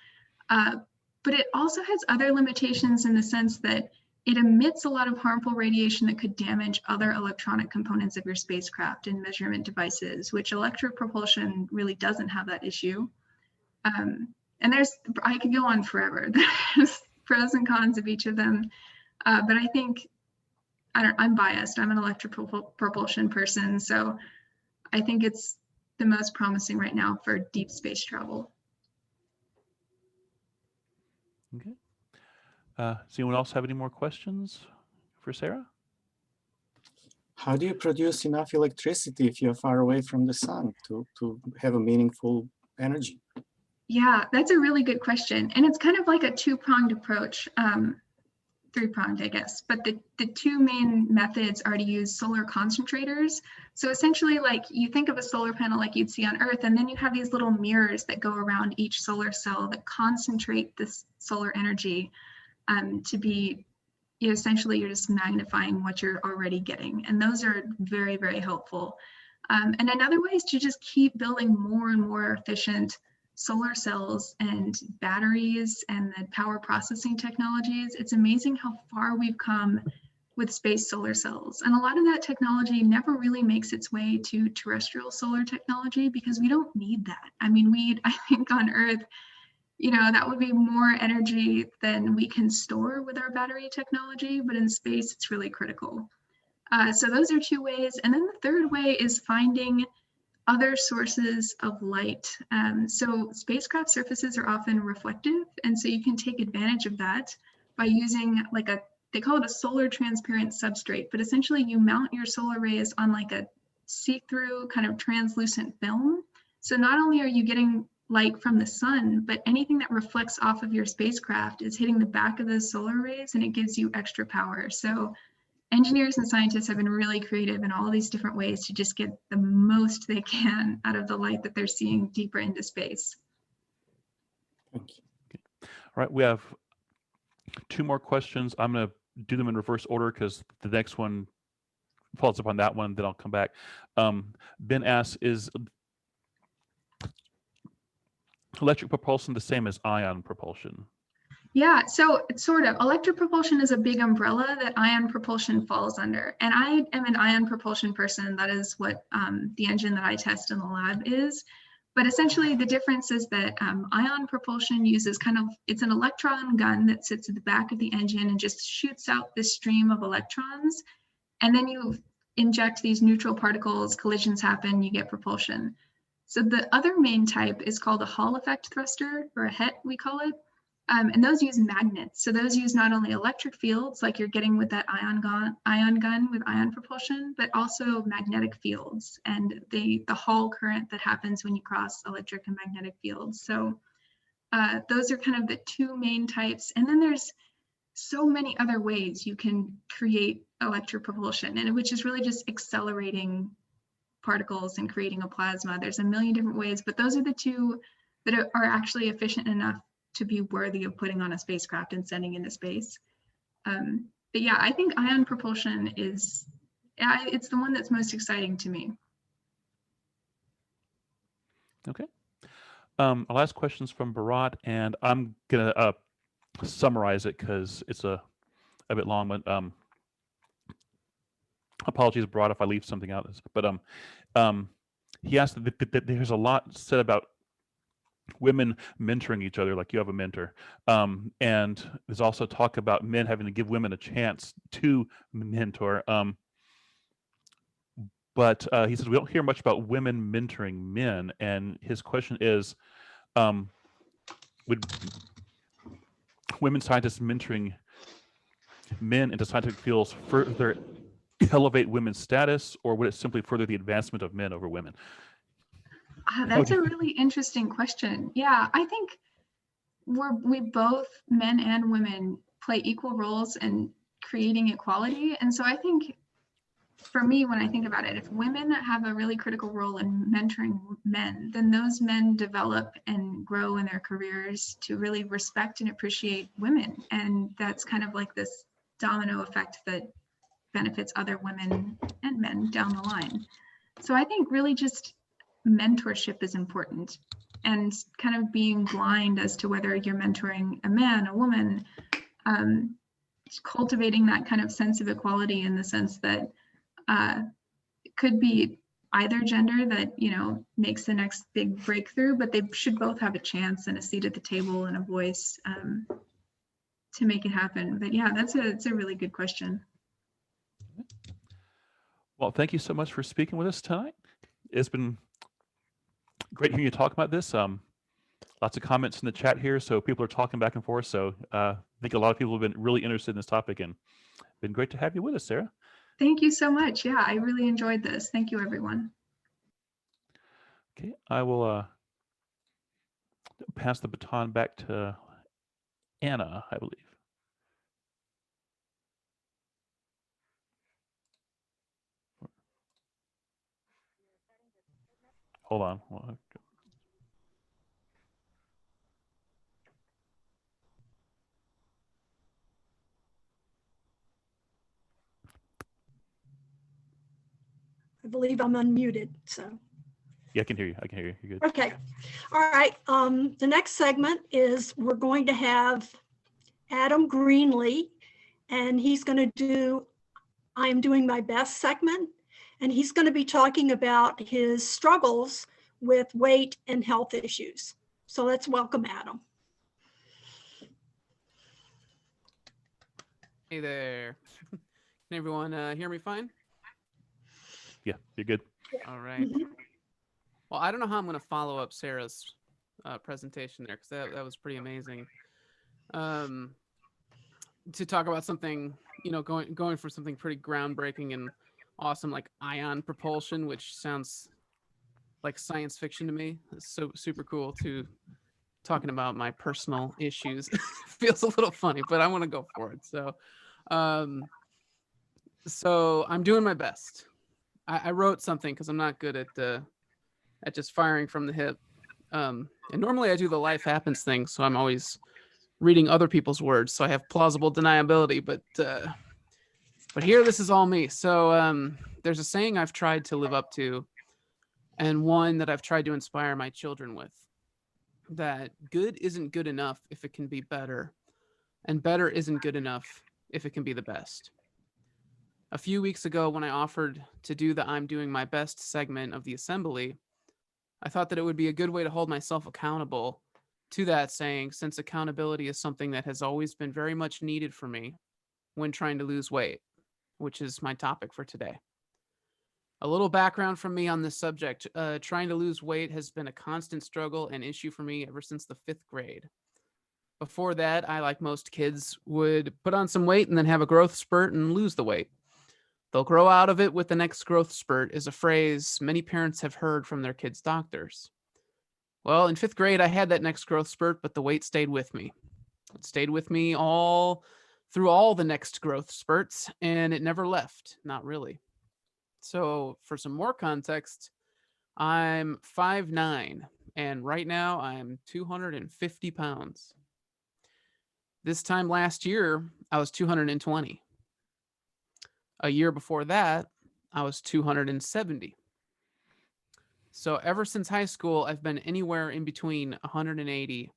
Speaker 3: but it also has other limitations in the sense that it emits a lot of harmful radiation that could damage other electronic components of your spacecraft and measurement devices, which electric propulsion really doesn't have that issue. And I could go on forever. There's pros and cons of each of them. But I think, I'm biased. I'm an electric propulsion person. So I think it's the most promising right now for deep space travel.
Speaker 9: Okay. Does anyone else have any more questions for Sarah?
Speaker 14: How do you produce enough electricity if you're far away from the sun to have a meaningful energy?
Speaker 3: Yeah, that's a really good question. And it's kind of like a two-pronged approach, three-pronged, I guess. But the two main methods are to use solar concentrators. So essentially, like you think of a solar panel like you'd see on Earth, and then you have these little mirrors that go around each solar cell that concentrate this solar energy to be, essentially you're just magnifying what you're already getting. And those are very, very helpful. And another way is to just keep building more and more efficient solar cells and batteries and the power processing technologies. It's amazing how far we've come with space solar cells. And a lot of that technology never really makes its way to terrestrial solar technology because we don't need that. I mean, I think on Earth, that would be more energy than we can store with our battery technology, but in space, it's really critical. So those are two ways. And then the third way is finding other sources of light. So spacecraft surfaces are often reflective, and so you can take advantage of that by using they call it a solar transparent substrate, but essentially you mount your solar rays on like a see-through kind of translucent film. So not only are you getting light from the sun, but anything that reflects off of your spacecraft is hitting the back of those solar rays and it gives you extra power. So engineers and scientists have been really creative in all these different ways to just get the most they can out of the light that they're seeing deeper into space.
Speaker 9: Thank you. Okay. All right, we have two more questions. I'm going to do them in reverse order because the next one follows up on that one, then I'll come back. Ben asks, is electric propulsion the same as ion propulsion?
Speaker 3: Yeah, so it's sort of. Electric propulsion is a big umbrella that ion propulsion falls under. And I am an ion propulsion person. That is what the engine that I test in the lab is. But essentially the difference is that ion propulsion uses it's an electron gun that sits at the back of the engine and just shoots out this stream of electrons. And then you inject these neutral particles, collisions happen, you get propulsion. So the other main type is called a Hall effect thruster, or a HET we call it. And those use magnets. So those use not only electric fields like you're getting with that ion gun with ion propulsion, but also magnetic fields and the Hall current that happens when you cross electric and magnetic fields. So those are kind of the two main types. And then there's so many other ways you can create electric propulsion, and which is really just accelerating particles and creating a plasma. There's a million different ways, but those are the two that are actually efficient enough to be worthy of putting on a spacecraft and sending into space. But yeah, I think ion propulsion it's the one that's most exciting to me.
Speaker 9: Okay. Our last question's from Bharat, and I'm gonna summarize it because it's a bit long, but apologies, Bharat, if I leave something out. But he asked that there's a lot said about women mentoring each other, like you have a mentor, and there's also talk about men having to give women a chance to mentor. But he says we don't hear much about women mentoring men, and his question is, would women scientists mentoring men into scientific fields further elevate women's status, or would it simply further the advancement of men over women?
Speaker 3: That's a really interesting question. Yeah, I think we both, men and women, play equal roles in creating equality. And so I think, for me, when I think about it, if women have a really critical role in mentoring men, then those men develop and grow in their careers to really respect and appreciate women. And that's kind of like this domino effect that benefits other women and men down the line. So I think really just mentorship is important, and kind of being blind as to whether you're mentoring a man, a woman, cultivating that kind of sense of equality in the sense that it could be either gender that, you know, makes the next big breakthrough, but they should both have a chance and a seat at the table and a voice to make it happen. But yeah, it's a really good question.
Speaker 9: Well, thank you so much for speaking with us tonight. It's been great hearing you talk about this. Lots of comments in the chat here, so people are talking back and forth. So I think a lot of people have been really interested in this topic, and been great to have you with us, Sarah.
Speaker 3: Thank you so much. Yeah, I really enjoyed this. Thank you, everyone.
Speaker 9: Okay, I will pass the baton back to Anna, I believe. Hold on.
Speaker 17: I believe I'm unmuted, so.
Speaker 9: Yeah, I can hear you. I can hear you. You're good.
Speaker 17: Okay. All right. The next segment is we're going to have Adam Greenlee, and he's going to do I'm Doing My Best segment, and he's going to be talking about his struggles with weight and health issues. So let's welcome Adam.
Speaker 18: Hey there. Can everyone hear me fine?
Speaker 9: Yeah, you're good.
Speaker 18: All right. Well, I don't know how I'm going to follow up Sarah's presentation there, because that was pretty amazing. To talk about something, you know, going for something pretty groundbreaking and awesome like ion propulsion, which sounds like science fiction to me. It's so super cool. To talking about my personal issues feels a little funny, but I want to go for it. So I'm doing my best. I wrote something because I'm not good at just firing from the hip. And normally I do the life happens thing, so I'm always reading other people's words, so I have plausible deniability. But here, this is all me. So there's a saying I've tried to live up to, and one that I've tried to inspire my children with: that good isn't good enough if it can be better, and better isn't good enough if it can be the best. A few weeks ago, when I offered to do the I'm Doing My Best segment of the assembly, I thought that it would be a good way to hold myself accountable to that saying, since accountability is something that has always been very much needed for me when trying to lose weight, which is my topic for today. A little background from me on this subject. Trying to lose weight has been a constant struggle and issue for me ever since the 5th grade. Before that, I, like most kids, would put on some weight and then have a growth spurt and lose the weight. They'll grow out of it with the next growth spurt is a phrase many parents have heard from their kids' doctors. Well, in 5th grade, I had that next growth spurt, but the weight stayed with me. It stayed with me all through all the next growth spurts, and it never left, not really. So for some more context, I'm 5'9", and right now I'm 250 pounds. This time last year, I was 220. A year before that, I was 270. So ever since high school, I've been anywhere in between 180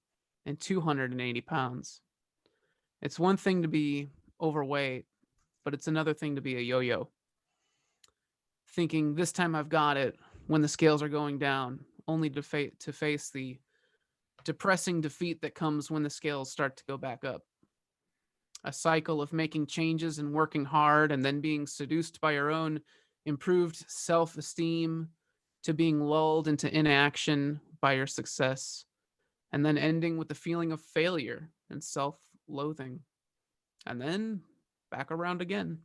Speaker 18: and 280 pounds. It's one thing to be overweight, but it's another thing to be a yo-yo. Thinking this time I've got it when the scales are going down, only to face the depressing defeat that comes when the scales start to go back up. A cycle of making changes and working hard, and then being seduced by your own improved self-esteem, to being lulled into inaction by your success, and then ending with the feeling of failure and self-loathing, and then back around again.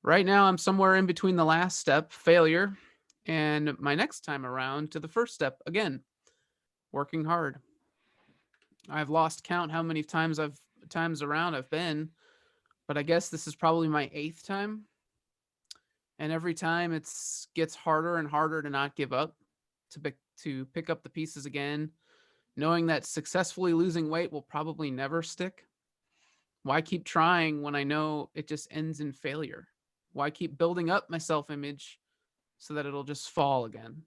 Speaker 18: Right now, I'm somewhere in between the last step, failure, and my next time around to the first step again, working hard. I've lost count how many times around I've been, but I guess this is probably my 8th time. And every time it gets harder and harder to not give up, to pick up the pieces again, knowing that successfully losing weight will probably never stick. Why keep trying when I know it just ends in failure? Why keep building up my self-image so that it'll just fall again.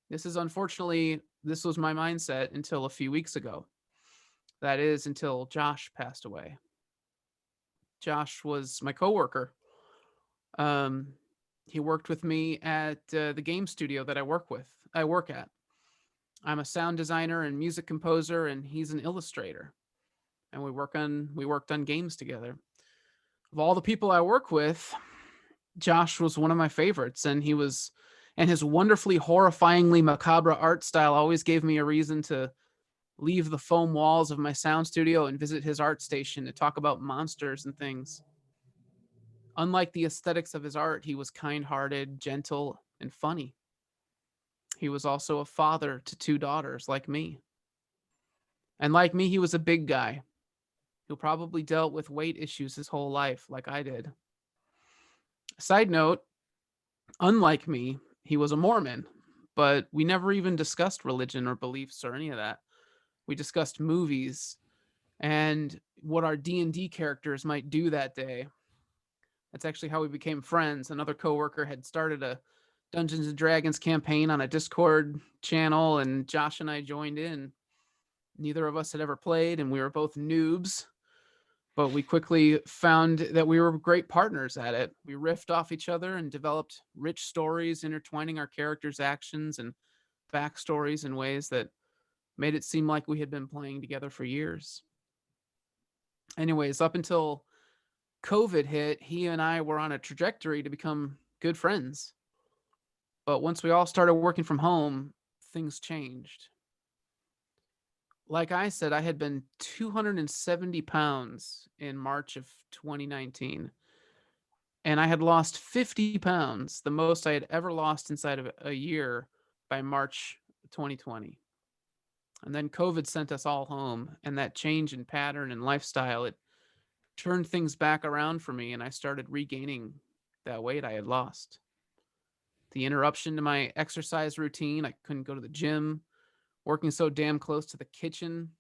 Speaker 18: This was my mindset until a few weeks ago. That is until Josh passed away. Josh was my coworker. He worked with me at the game studio that I work at. I'm a sound designer and music composer, and he's an illustrator. And we worked on games together. Of all the people I work with, Josh was one of my favorites, and his wonderfully horrifyingly macabre art style always gave me a reason to leave the foam walls of my sound studio and visit his art station to talk about monsters and things. Unlike the aesthetics of his art, he was kind-hearted, gentle, and funny. He was also a father to 2 daughters like me. And like me, he was a big guy who probably dealt with weight issues his whole life like I did. Side note, unlike me, he was a Mormon, but we never even discussed religion or beliefs or any of that. We discussed movies and what our D&D characters might do that day. That's actually how we became friends. Another coworker had started a Dungeons and Dragons campaign on a Discord channel, and Josh and I joined in. Neither of us had ever played, and we were both noobs, but we quickly found that we were great partners at it. We riffed off each other and developed rich stories, intertwining our characters' actions and backstories in ways that made it seem like we had been playing together for years. Anyways, up until COVID hit, he and I were on a trajectory to become good friends. But once we all started working from home, things changed. Like I said, I had been 270 pounds in March of 2019. And I had lost 50 pounds, the most I had ever lost inside of a year, by March 2020. And then COVID sent us all home, and that change in pattern and lifestyle, it turned things back around for me, and I started regaining that weight I had lost. The interruption to my exercise routine, I couldn't go to the gym, working so damn close to the kitchen.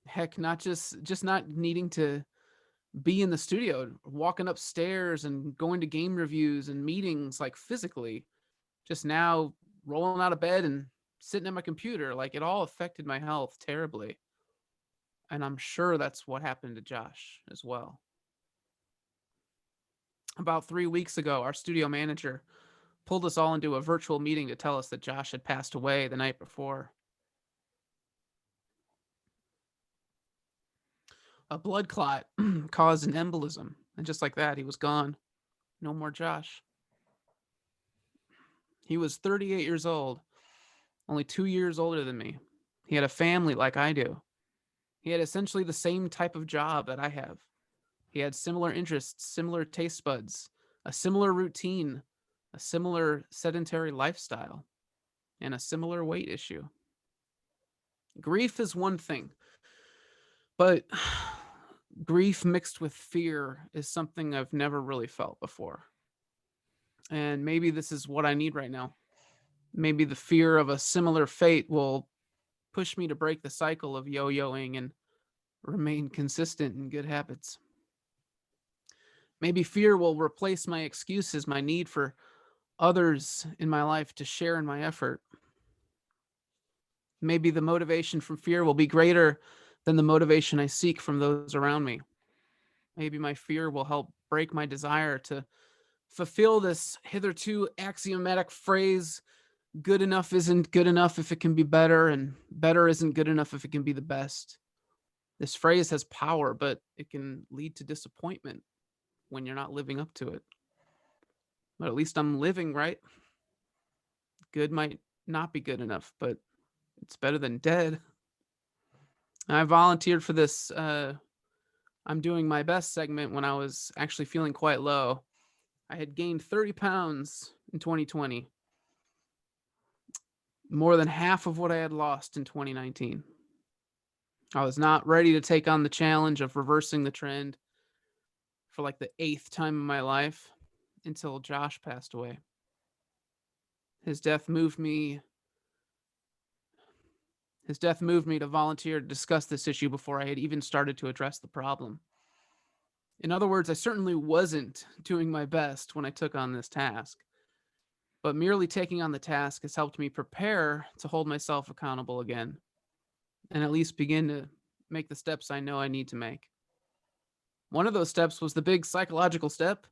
Speaker 18: Heck, not just not needing to be in the studio, walking upstairs and going to game reviews and meetings, like physically, just now rolling out of bed and sitting at my computer, like it all affected my health terribly. And I'm sure that's what happened to Josh as well. About 3 weeks ago, our studio manager pulled us all into a virtual meeting to tell us that Josh had passed away the night before. A blood clot caused an embolism, and just like that, he was gone. No more Josh. He was 38 years old, only 2 years older than me. He had a family like I do. He had essentially the same type of job that I have. He had similar interests, similar taste buds, a similar routine, a similar sedentary lifestyle, and a similar weight issue. Grief is one thing, but grief mixed with fear is something I've never really felt before. And maybe this is what I need right now. Maybe the fear of a similar fate will push me to break the cycle of yo-yoing and remain consistent in good habits. Maybe fear will replace my excuses, my need for others in my life to share in my effort. Maybe the motivation from fear will be greater than the motivation I seek from those around me. Maybe my fear will help break my desire to fulfill this hitherto axiomatic phrase, good enough isn't good enough if it can be better, and better isn't good enough if it can be the best. This phrase has power, but it can lead to disappointment when you're not living up to it. But at least I'm living, right? Good might not be good enough, but it's better than dead. I volunteered for this I'm doing my best segment when I was actually feeling quite low. I had gained 30 pounds in 2020, more than half of what I had lost in 2019. I was not ready to take on the challenge of reversing the trend for like the 8th time in my life until Josh passed away. His death moved me to volunteer to discuss this issue before I had even started to address the problem. In other words, I certainly wasn't doing my best when I took on this task. but merely taking on the task has helped me prepare to hold myself accountable again, and at least begin to make the steps I know I need to make. One of those steps was the big psychological step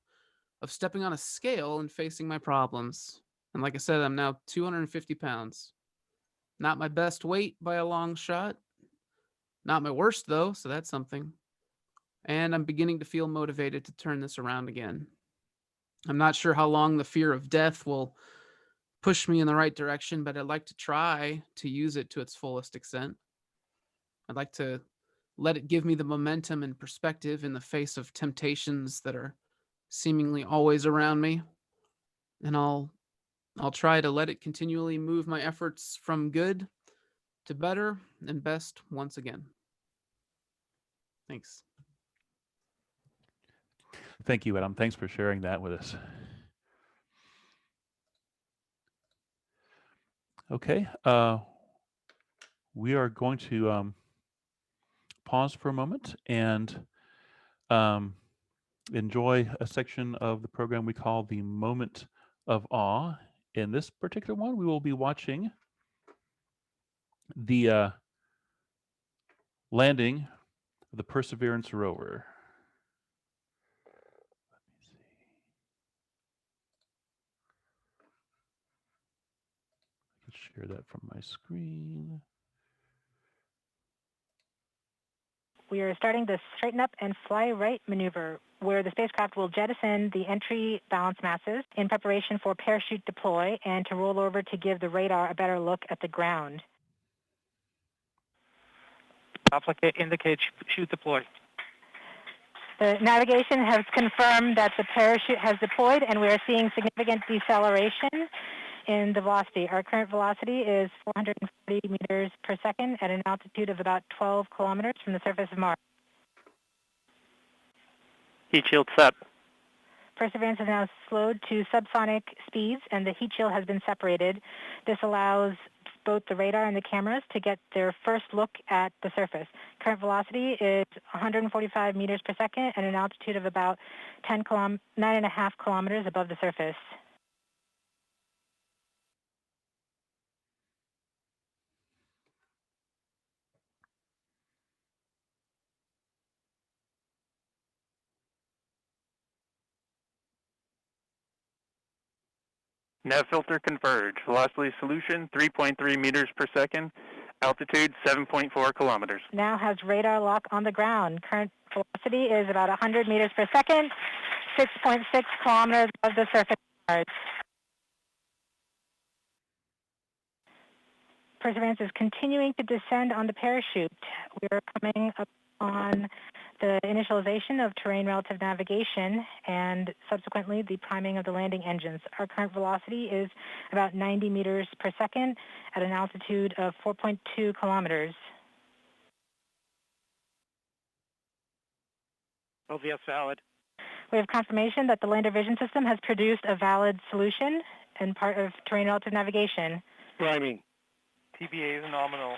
Speaker 18: of stepping on a scale and facing my problems. And like I said, I'm now 250 pounds. Not my best weight by a long shot. Not my worst, though, so that's something. And I'm beginning to feel motivated to turn this around again. I'm not sure how long the fear of death will push me in the right direction, but I'd like to try to use it to its fullest extent. I'd like to let it give me the momentum and perspective in the face of temptations that are seemingly always around me. And I'll try to let it continually move my efforts from good to better and best once again. Thanks.
Speaker 9: Thank you, Adam. Thanks for sharing that with us. Okay, we are going to pause for a moment and enjoy a section of the program we call the Moment of Awe. In this particular one, we will be watching the landing of the Perseverance rover. Let me see. I can share that from my screen.
Speaker 19: We are starting the straighten up and fly right maneuver, where the spacecraft will jettison the entry balance masses in preparation for parachute deploy and to roll over to give the radar a better look at the ground.
Speaker 20: Indicate chute deploy.
Speaker 19: The navigation has confirmed that the parachute has deployed, and we are seeing significant deceleration in the velocity. Our current velocity is 440 meters per second at an altitude of about 12 kilometers from the surface of Mars.
Speaker 20: Heat shield set.
Speaker 19: Perseverance has now slowed to subsonic speeds, and the heat shield has been separated. This allows both the radar and the cameras to get their first look at the surface. Current velocity is 145 meters per second at an altitude of about 9.5 kilometers above the surface.
Speaker 20: Nav filter converge. Velocity solution 3.3 meters per second. Altitude 7.4 kilometers.
Speaker 19: Now has radar lock on the ground. Current velocity is about 100 meters per second, 6.6 kilometers above the surface of Mars. Perseverance is continuing to descend on the parachute. We are coming up on the initialization of terrain relative navigation and subsequently the priming of the landing engines. Our current velocity is about 90 meters per second at an altitude of 4.2 kilometers.
Speaker 20: OVS valid.
Speaker 19: We have confirmation that the lander vision system has produced a valid solution and part of terrain relative navigation.
Speaker 20: Priming. TBA is nominal.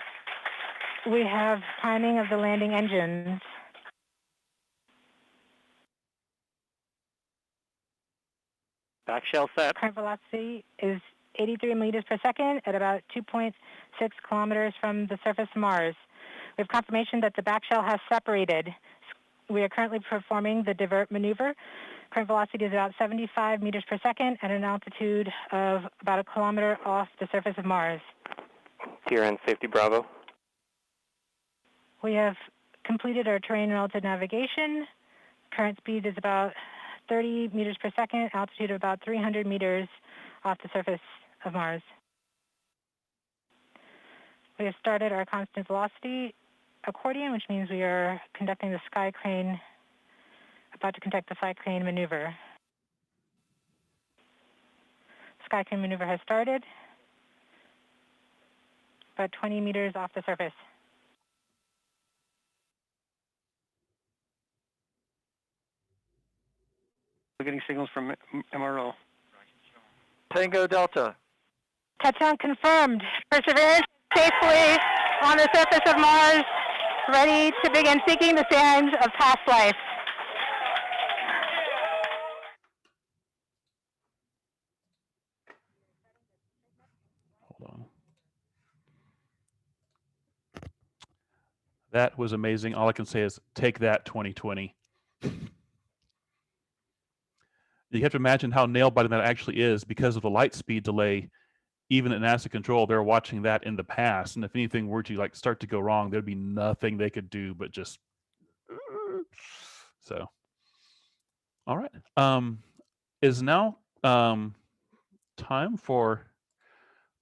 Speaker 19: We have priming of the landing engines.
Speaker 20: Back shell set.
Speaker 19: Current velocity is 83 meters per second at about 2.6 kilometers from the surface of Mars. We have confirmation that the back shell has separated. We are currently performing the divert maneuver. Current velocity is about 75 meters per second at an altitude of about a kilometer off the surface of Mars.
Speaker 20: Here in safety Bravo.
Speaker 19: We have completed our terrain relative navigation. Current speed is about 30 meters per second, altitude of about 300 meters off the surface of Mars. We have started our constant velocity accordion, which means we are conducting the sky crane, about to conduct the sky crane maneuver. Sky crane maneuver has started, about 20 meters off the surface.
Speaker 20: We're getting signals from MRO. Tango Delta.
Speaker 19: Touchdown confirmed. Perseverance safely on the surface of Mars, ready to begin seeking the signs of past life.
Speaker 9: That was amazing. All I can say is take that 2020. You have to imagine how nail-biting that actually is because of the light speed delay. Even at NASA control, they're watching that in the past, and if anything were to like start to go wrong, there'd be nothing they could do but just so. All right, is now time for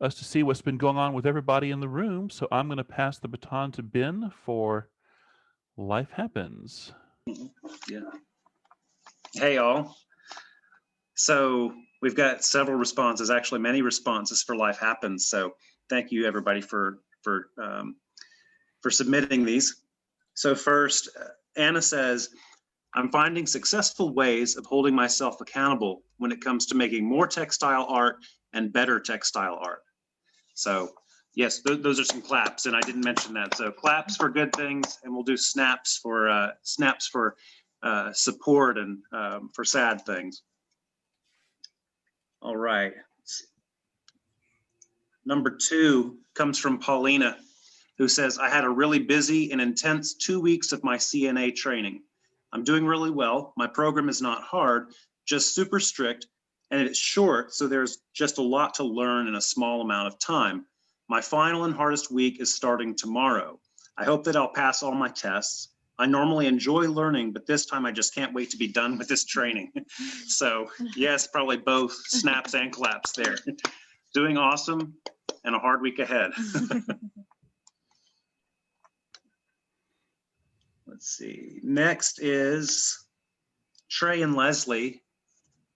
Speaker 9: us to see what's been going on with everybody in the room. So I'm going to pass the baton to Ben for Life Happens.
Speaker 10: Yeah. Hey, all. So we've got several responses, actually many responses for Life Happens. So thank you, everybody, for submitting these. So first, Anna says, I'm finding successful ways of holding myself accountable when it comes to making more textile art and better textile art. So yes, those are some claps, and I didn't mention that. So claps for good things, and we'll do snaps for support and for sad things. All right. Number 2 comes from Paulina, who says, I had a really busy and intense 2 weeks of my CNA training. I'm doing really well. My program is not hard, just super strict, and it's short, so there's just a lot to learn in a small amount of time. My final and hardest week is starting tomorrow. I hope that I'll pass all my tests. I normally enjoy learning, but this time I just can't wait to be done with this training. So yes, probably both snaps and claps there. Doing awesome and a hard week ahead. Let's see. Next is Trey and Leslie.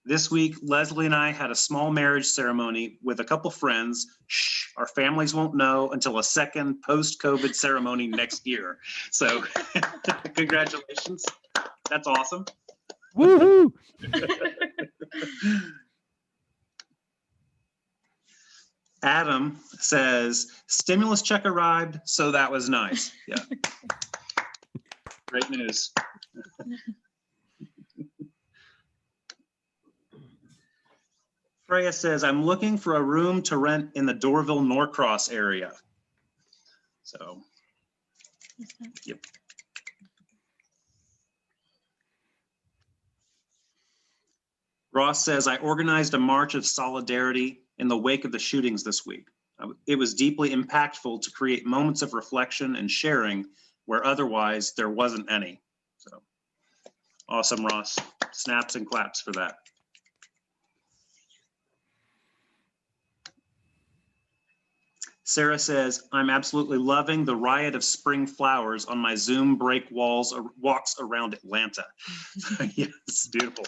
Speaker 10: This week, Leslie and I had a small marriage ceremony with a couple friends. Shh, our families won't know until a second post-COVID ceremony next year. So congratulations. That's awesome.
Speaker 9: Woohoo!
Speaker 10: Adam says, stimulus check arrived, so that was nice. Yeah. Great news. Freya says, I'm looking for a room to rent in the Dorville Norcross area. So, yep. Ross says, I organized a march of solidarity in the wake of the shootings this week. It was deeply impactful to create moments of reflection and sharing where otherwise there wasn't any. So, awesome, Ross. Snaps and claps for that. Sarah says, I'm absolutely loving the riot of spring flowers on my Zoom break walks around Atlanta. Yes, beautiful.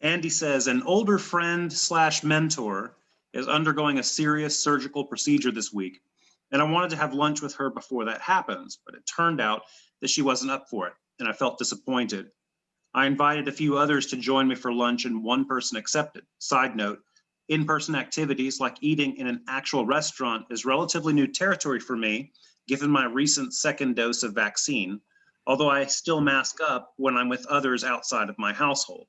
Speaker 10: Andy says, an older friend / mentor is undergoing a serious surgical procedure this week, and I wanted to have lunch with her before that happens, but it turned out that she wasn't up for it, and I felt disappointed. I invited a few others to join me for lunch, and one person accepted. Side note, in-person activities like eating in an actual restaurant is relatively new territory for me, given my recent second dose of vaccine, although I still mask up when I'm with others outside of my household.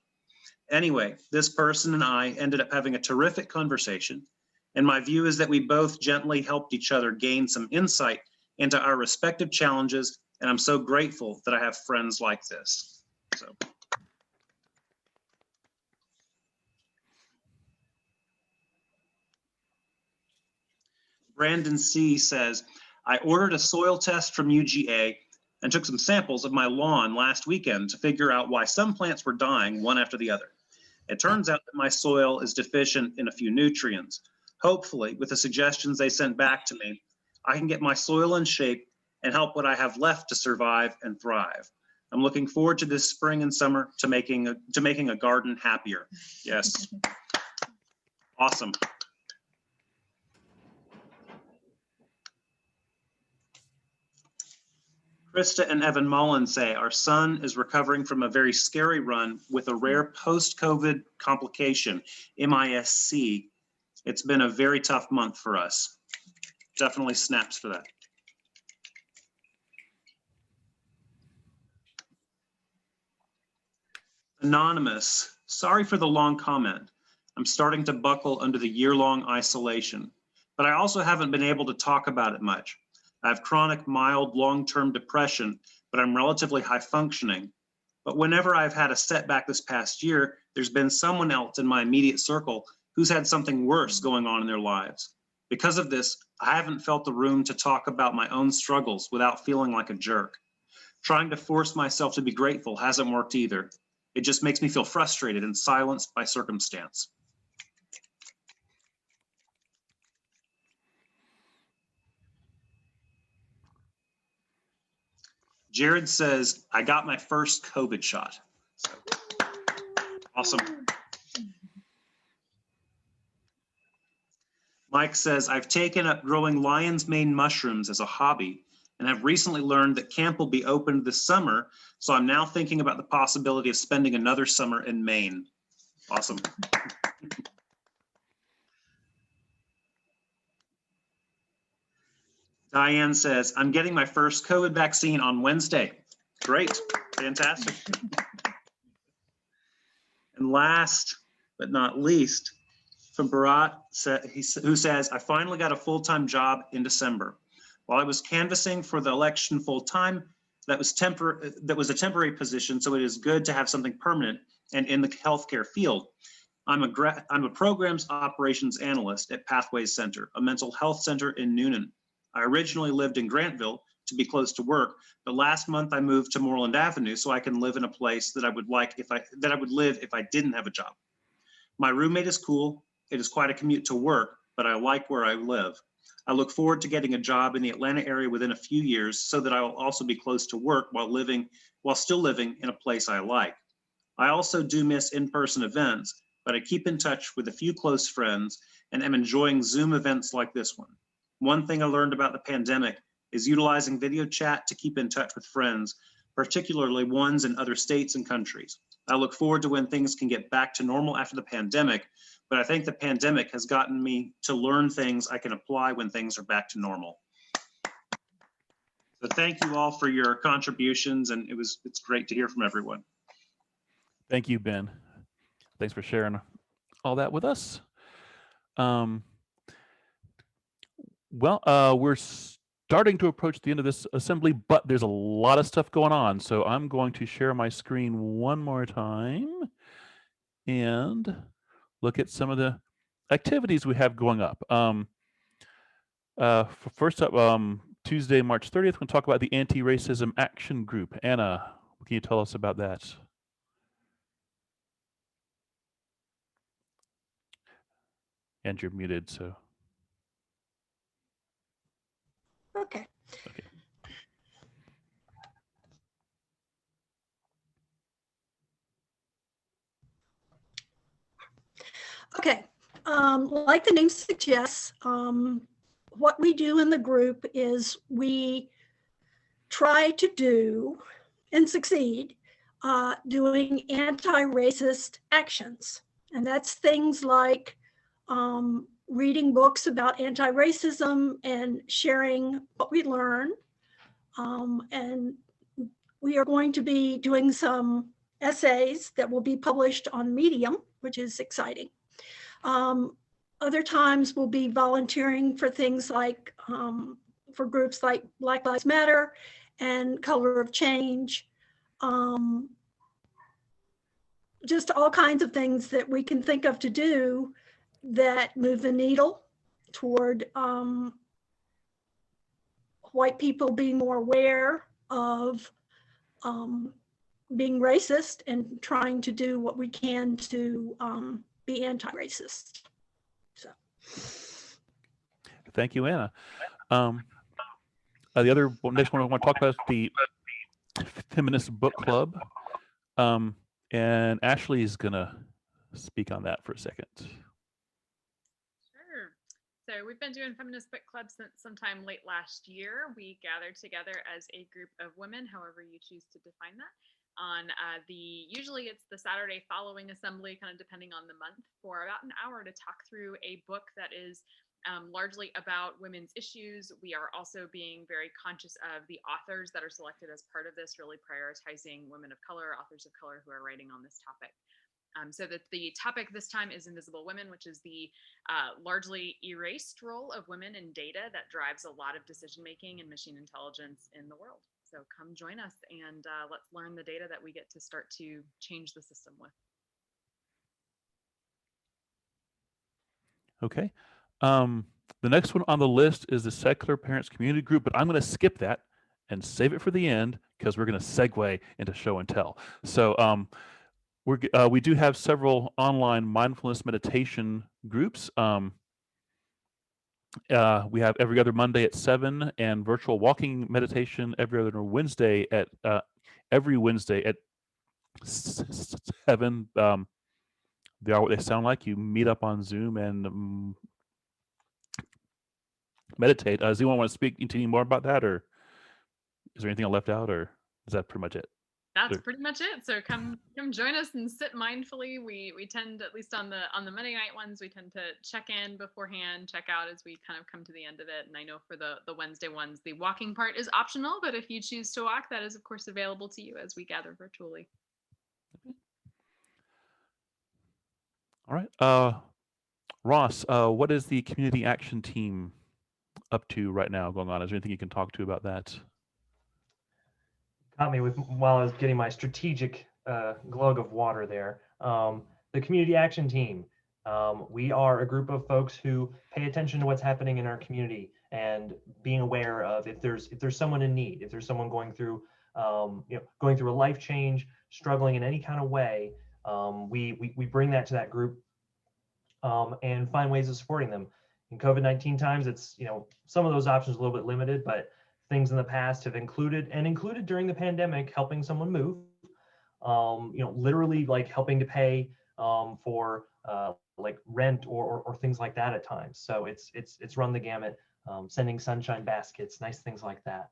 Speaker 10: Anyway, this person and I ended up having a terrific conversation, and my view is that we both gently helped each other gain some insight into our respective challenges, and I'm so grateful that I have friends like this. So. Brandon C. says, I ordered a soil test from UGA and took some samples of my lawn last weekend to figure out why some plants were dying one after the other. It turns out that my soil is deficient in a few nutrients. Hopefully, with the suggestions they sent back to me, I can get my soil in shape and help what I have left to survive and thrive. I'm looking forward to this spring and summer to making a garden happier. Yes. Awesome. Krista and Evan Mullen say, our son is recovering from a very scary run with a rare post-COVID complication, MIS-C. It's been a very tough month for us. Definitely snaps for that. Anonymous, sorry for the long comment. I'm starting to buckle under the year-long isolation, but I also haven't been able to talk about it much. I have chronic, mild, long-term depression, but I'm relatively high functioning. But whenever I've had a setback this past year, there's been someone else in my immediate circle who's had something worse going on in their lives. Because of this, I haven't felt the room to talk about my own struggles without feeling like a jerk. Trying to force myself to be grateful hasn't worked either. It just makes me feel frustrated and silenced by circumstance. Jared says, I got my first COVID shot. So, awesome. Mike says, I've taken up growing lion's mane mushrooms as a hobby and have recently learned that camp will be open this summer. So I'm now thinking about the possibility of spending another summer in Maine. Awesome. Diane says, I'm getting my first COVID vaccine on Wednesday. Great, fantastic. And last but not least, from Bharat, who says, I finally got a full-time job in December. While I was canvassing for the election full-time, that was a temporary position, so it is good to have something permanent and in the healthcare field. I'm a programs operations analyst at Pathways Center, a mental health center in Noonan. I originally lived in Grantville to be close to work, but last month I moved to Moreland Avenue so I can live in a place that I would live if I didn't have a job. My roommate is cool. It is quite a commute to work, but I like where I live. I look forward to getting a job in the Atlanta area within a few years so that I will also be close to work while still living in a place I like. I also do miss in-person events, but I keep in touch with a few close friends and am enjoying Zoom events like this one. One thing I learned about the pandemic is utilizing video chat to keep in touch with friends, particularly ones in other states and countries. I look forward to when things can get back to normal after the pandemic, but I think the pandemic has gotten me to learn things I can apply when things are back to normal. So thank you all for your contributions, and it's great to hear from everyone.
Speaker 9: Thank you, Ben. Thanks for sharing all that with us. We're starting to approach the end of this assembly, but there's a lot of stuff going on. So I'm going to share my screen one more time and look at some of the activities we have going up. First up, Tuesday, March 30th, we're going to talk about the Anti-Racism Action Group. Anna, what can you tell us about that? And you're muted, so.
Speaker 17: Okay. Okay, like the name suggests, what we do in the group is we try to do and succeed doing anti-racist actions. And that's things like reading books about anti-racism and sharing what we learn. And we are going to be doing some essays that will be published on Medium, which is exciting. Other times we'll be volunteering for things like, for groups like Black Lives Matter and Color of Change. Just all kinds of things that we can think of to do that move the needle toward white people being more aware of being racist and trying to do what we can to be anti-racist. So.
Speaker 9: Thank you, Anna. The other next one I want to talk about is the Feminist Book Club. And Ashley is going to speak on that for a second.
Speaker 21: Sure. So we've been doing Feminist Book Club since sometime late last year. We gathered together as a group of women, however you choose to define that, on usually it's the Saturday following assembly, kind of depending on the month, for about an hour to talk through a book that is largely about women's issues. We are also being very conscious of the authors that are selected as part of this, really prioritizing women of color, authors of color who are writing on this topic. So that the topic this time is Invisible Women, which is the largely erased role of women in data that drives a lot of decision making and machine intelligence in the world. So come join us and let's learn the data that we get to start to change the system with.
Speaker 9: Okay. The next one on the list is the Secular Parents Community Group, but I'm going to skip that and save it for the end because we're going to segue into show and tell. So we do have several online mindfulness meditation groups. We have every other Monday at 7 and virtual walking meditation every other Wednesday at 7. They are what they sound like. You meet up on Zoom and meditate. Does anyone want to speak to any more about that, or is there anything I left out, or is that pretty much it?
Speaker 21: That's pretty much it. So come join us and sit mindfully. We tend, at least on the Monday night ones, we tend to check in beforehand, check out as we kind of come to the end of it. And I know for the Wednesday ones, the walking part is optional, but if you choose to walk, that is of course available to you as we gather virtually.
Speaker 9: All right. Ross, what is the community action team up to right now going on? Is there anything you can talk to about that?
Speaker 2: Caught me with while I was getting my strategic glug of water there. The community action team. We are a group of folks who pay attention to what's happening in our community and being aware of if there's someone in need, if there's someone going through going through a life change, struggling in any kind of way. We bring that to that group and find ways of supporting them. In COVID-19 times, it's some of those options are a little bit limited, but things in the past have included during the pandemic, helping someone move, literally like helping to pay for like rent or things like that at times. So it's run the gamut, sending sunshine baskets, nice things like that,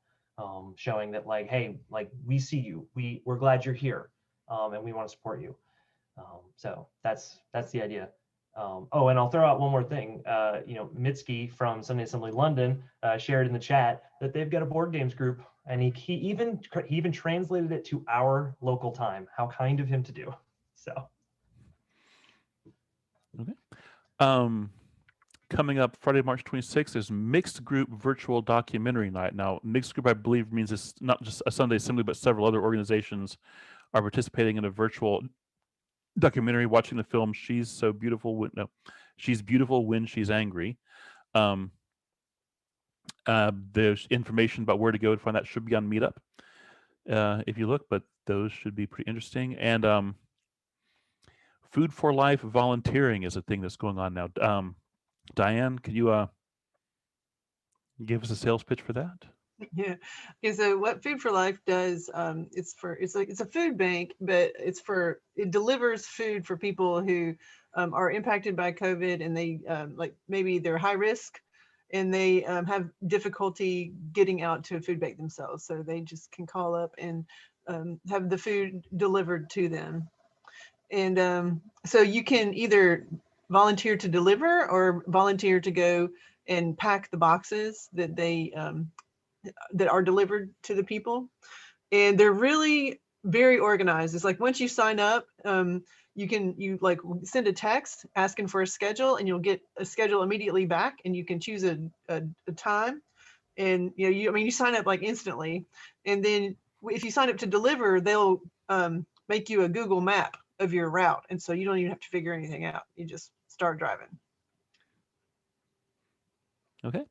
Speaker 2: showing that like, hey, like we see you, we're glad you're here, and we want to support you. So that's the idea. Oh, and I'll throw out one more thing. Mitski from Sunday Assembly London shared in the chat that they've got a board games group, and he even translated it to our local time. How kind of him to do. So.
Speaker 9: Okay. Coming up Friday, March 26th is Mixed Group Virtual Documentary Night. Now, Mixed Group, I believe, means it's not just a Sunday Assembly, but several other organizations are participating in a virtual documentary, watching the film She's So Beautiful She's Beautiful When She's Angry. There's information about where to go to find that should be on Meetup if you look, but those should be pretty interesting. And Food for Life volunteering is a thing that's going on now. Diane, can you give us a sales pitch for that?
Speaker 6: Yeah. So what Food for Life does, it's a food bank, but it delivers food for people who are impacted by COVID, and they like maybe they're high risk and they have difficulty getting out to a food bank themselves. So they just can call up and have the food delivered to them. And so you can either volunteer to deliver or volunteer to go and pack the boxes that that are delivered to the people. And they're really very organized. It's like once you sign up, you like send a text asking for a schedule, and you'll get a schedule immediately back, and you can choose a time. And you sign up like instantly, and then if you sign up to deliver, they'll make you a Google map of your route, and so you don't even have to figure anything out. You just start driving.
Speaker 9: Okay.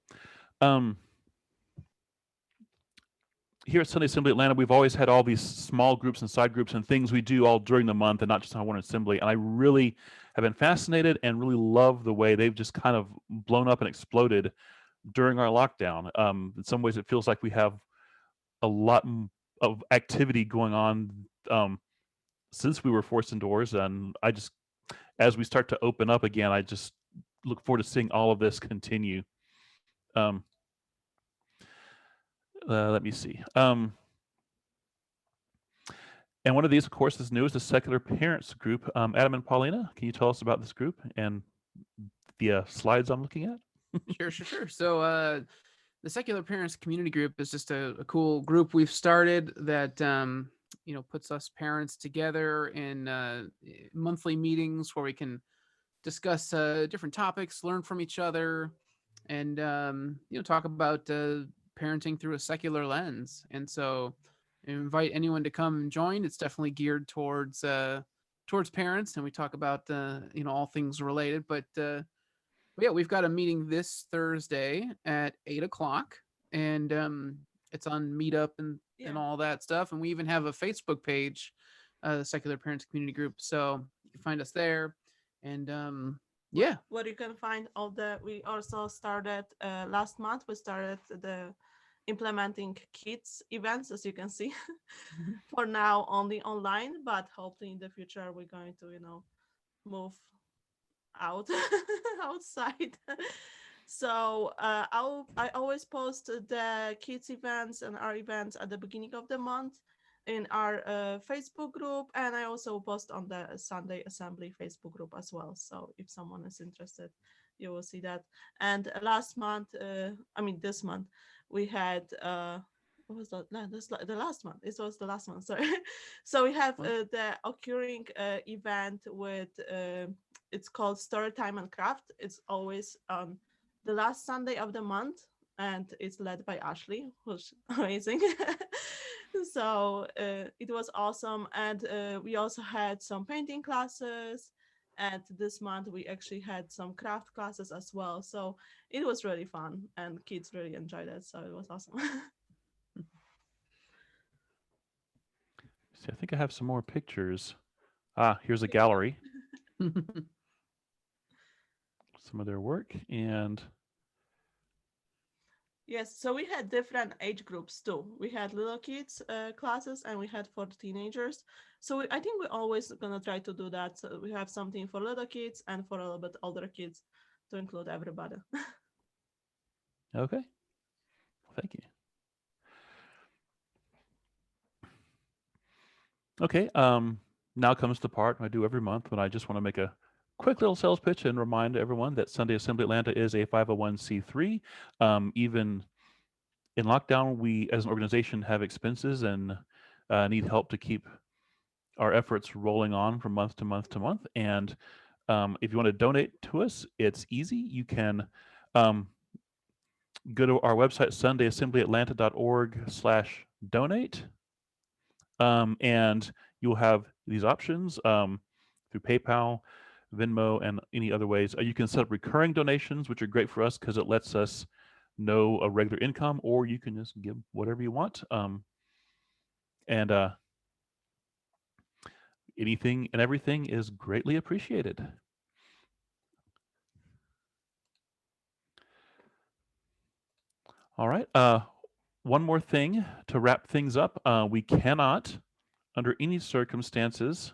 Speaker 9: Here at Sunday Assembly Atlanta, we've always had all these small groups and side groups and things we do all during the month, and not just on one assembly. And I really have been fascinated and really love the way they've just kind of blown up and exploded during our lockdown. In some ways, it feels like we have a lot of activity going on since we were forced indoors. And as we start to open up again, I just look forward to seeing all of this continue. Let me see. And one of these, of course, is new, is the Secular Parents Group. Adam and Paulina, can you tell us about this group and the slides I'm looking at?
Speaker 18: Sure. So the Secular Parents Community Group is just a cool group we've started that puts us parents together in monthly meetings where we can discuss different topics, learn from each other, and talk about parenting through a secular lens. And so I invite anyone to come and join. It's definitely geared towards parents, and we talk about all things related. But yeah, we've got a meeting this Thursday at 8:00, and it's on Meetup and all that stuff. And we even have a Facebook page, the Secular Parents Community Group. So you can find us there. And yeah,
Speaker 7: Where you can find we also started last month. We started the implementing kids events, as you can see. For now only online, but hopefully in the future we're going to move out outside. So I always post the kids events and our events at the beginning of the month in our Facebook group, and I also post on the Sunday Assembly Facebook group as well. So if someone is interested, you will see that. And last month, this month, we had what was that? No, the last month. It was the last month. Sorry. So we have the occurring event with it's called Story Time and Craft. It's always on the last Sunday of the month, and it's led by Ashley, who's amazing. So it was awesome. And we also had some painting classes. And this month we actually had some craft classes as well. So it was really fun and kids really enjoyed it. So it was awesome.
Speaker 9: See, I think I have some more pictures. Here's a gallery. Some of their work. And
Speaker 7: yes, so we had different age groups too. We had little kids classes, and we had for teenagers. So I think we're always gonna try to do that. So we have something for little kids and for a little bit older kids to include everybody.
Speaker 9: okay. Thank you. Okay, now comes the part I do every month when I just want to make a quick little sales pitch and remind everyone that Sunday Assembly Atlanta is a 501c3. Even in lockdown, we as an organization have expenses and need help to keep our efforts rolling on from month to month to month. And if you want to donate to us, it's easy. You can go to our website, sundayassemblyatlanta.org/donate. And you'll have these options through PayPal, Venmo, and any other ways. You can set up recurring donations, which are great for us because it lets us know a regular income, or you can just give whatever you want. And anything and everything is greatly appreciated. All right. One more thing to wrap things up. We cannot, under any circumstances,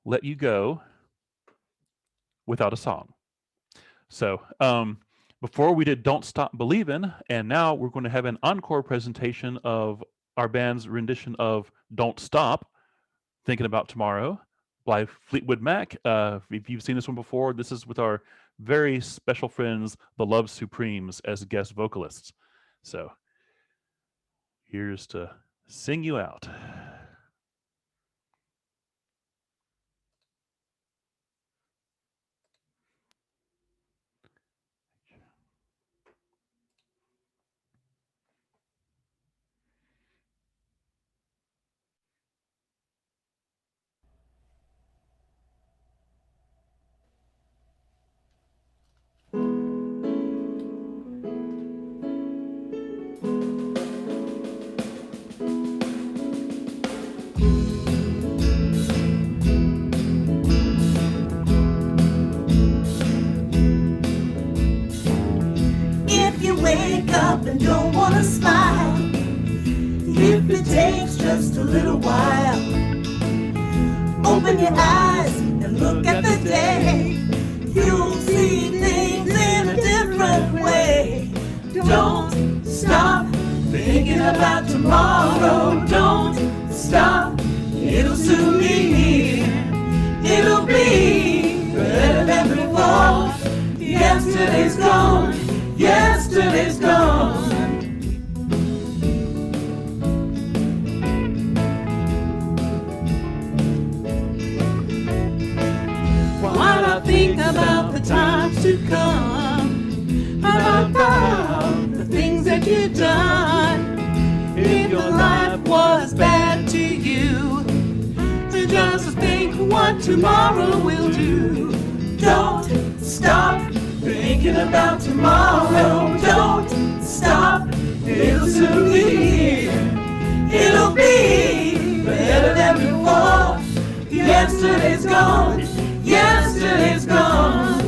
Speaker 9: let you go without a song. So before we did Don't Stop Believin', and now we're going to have an encore presentation of our band's rendition of Don't Stop, Thinking About Tomorrow by Fleetwood Mac. If you've seen this one before, this is with our very special friends, the Love Supremes, as guest vocalists. So here's to sing you out.
Speaker 22: Wake up and don't wanna smile. If it takes just a little while, open your eyes and look at the day. You'll see things in a different way. Don't stop thinking about tomorrow. Don't stop, it'll soon be here. It'll be better than before. Yesterday's gone. Yesterday's gone. to come. About the things that you've done. If your life was bad to you, then just think what tomorrow will do. Don't stop thinking about tomorrow. Don't stop, it'll soon be here. It'll be better than before. Yesterday's gone, yesterday's gone.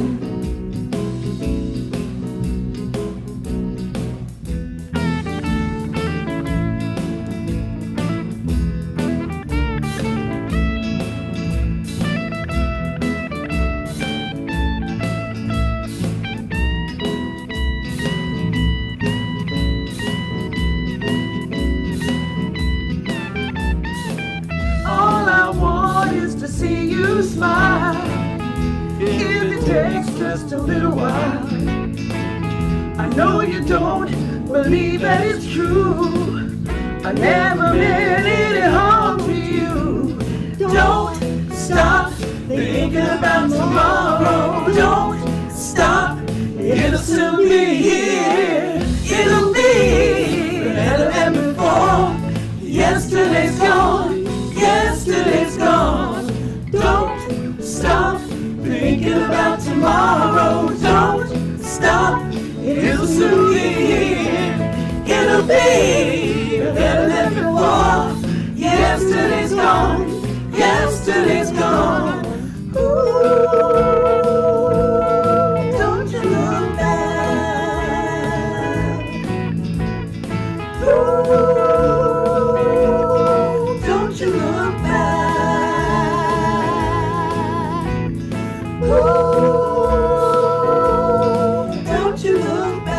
Speaker 22: All I want is to see you smile. If it takes just a little while. I know you don't believe that it's true. I never meant any harm to you. Don't stop thinking about tomorrow. Don't stop, it'll soon be here. It'll be better than before. Yesterday's gone, yesterday's gone. Don't stop thinking about tomorrow. Don't stop, it'll soon be here. It'll be better than before. Yesterday's gone, yesterday's gone. Ooh, don't you look back. Ooh, don't you look back. Ooh, don't you look back.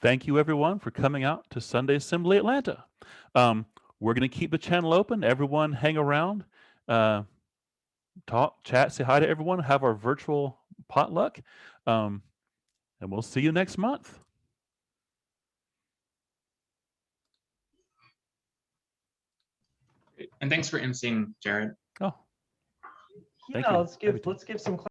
Speaker 9: Thank you, everyone, for coming out to Sunday Assembly Atlanta. We're going to keep the channel open. Everyone hang around, talk, chat, say hi to everyone, have our virtual potluck, and we'll see you next month.
Speaker 12: And thanks for emceeing, Jared.
Speaker 9: Oh, thank
Speaker 2: Yeah,
Speaker 9: you.
Speaker 2: let's give some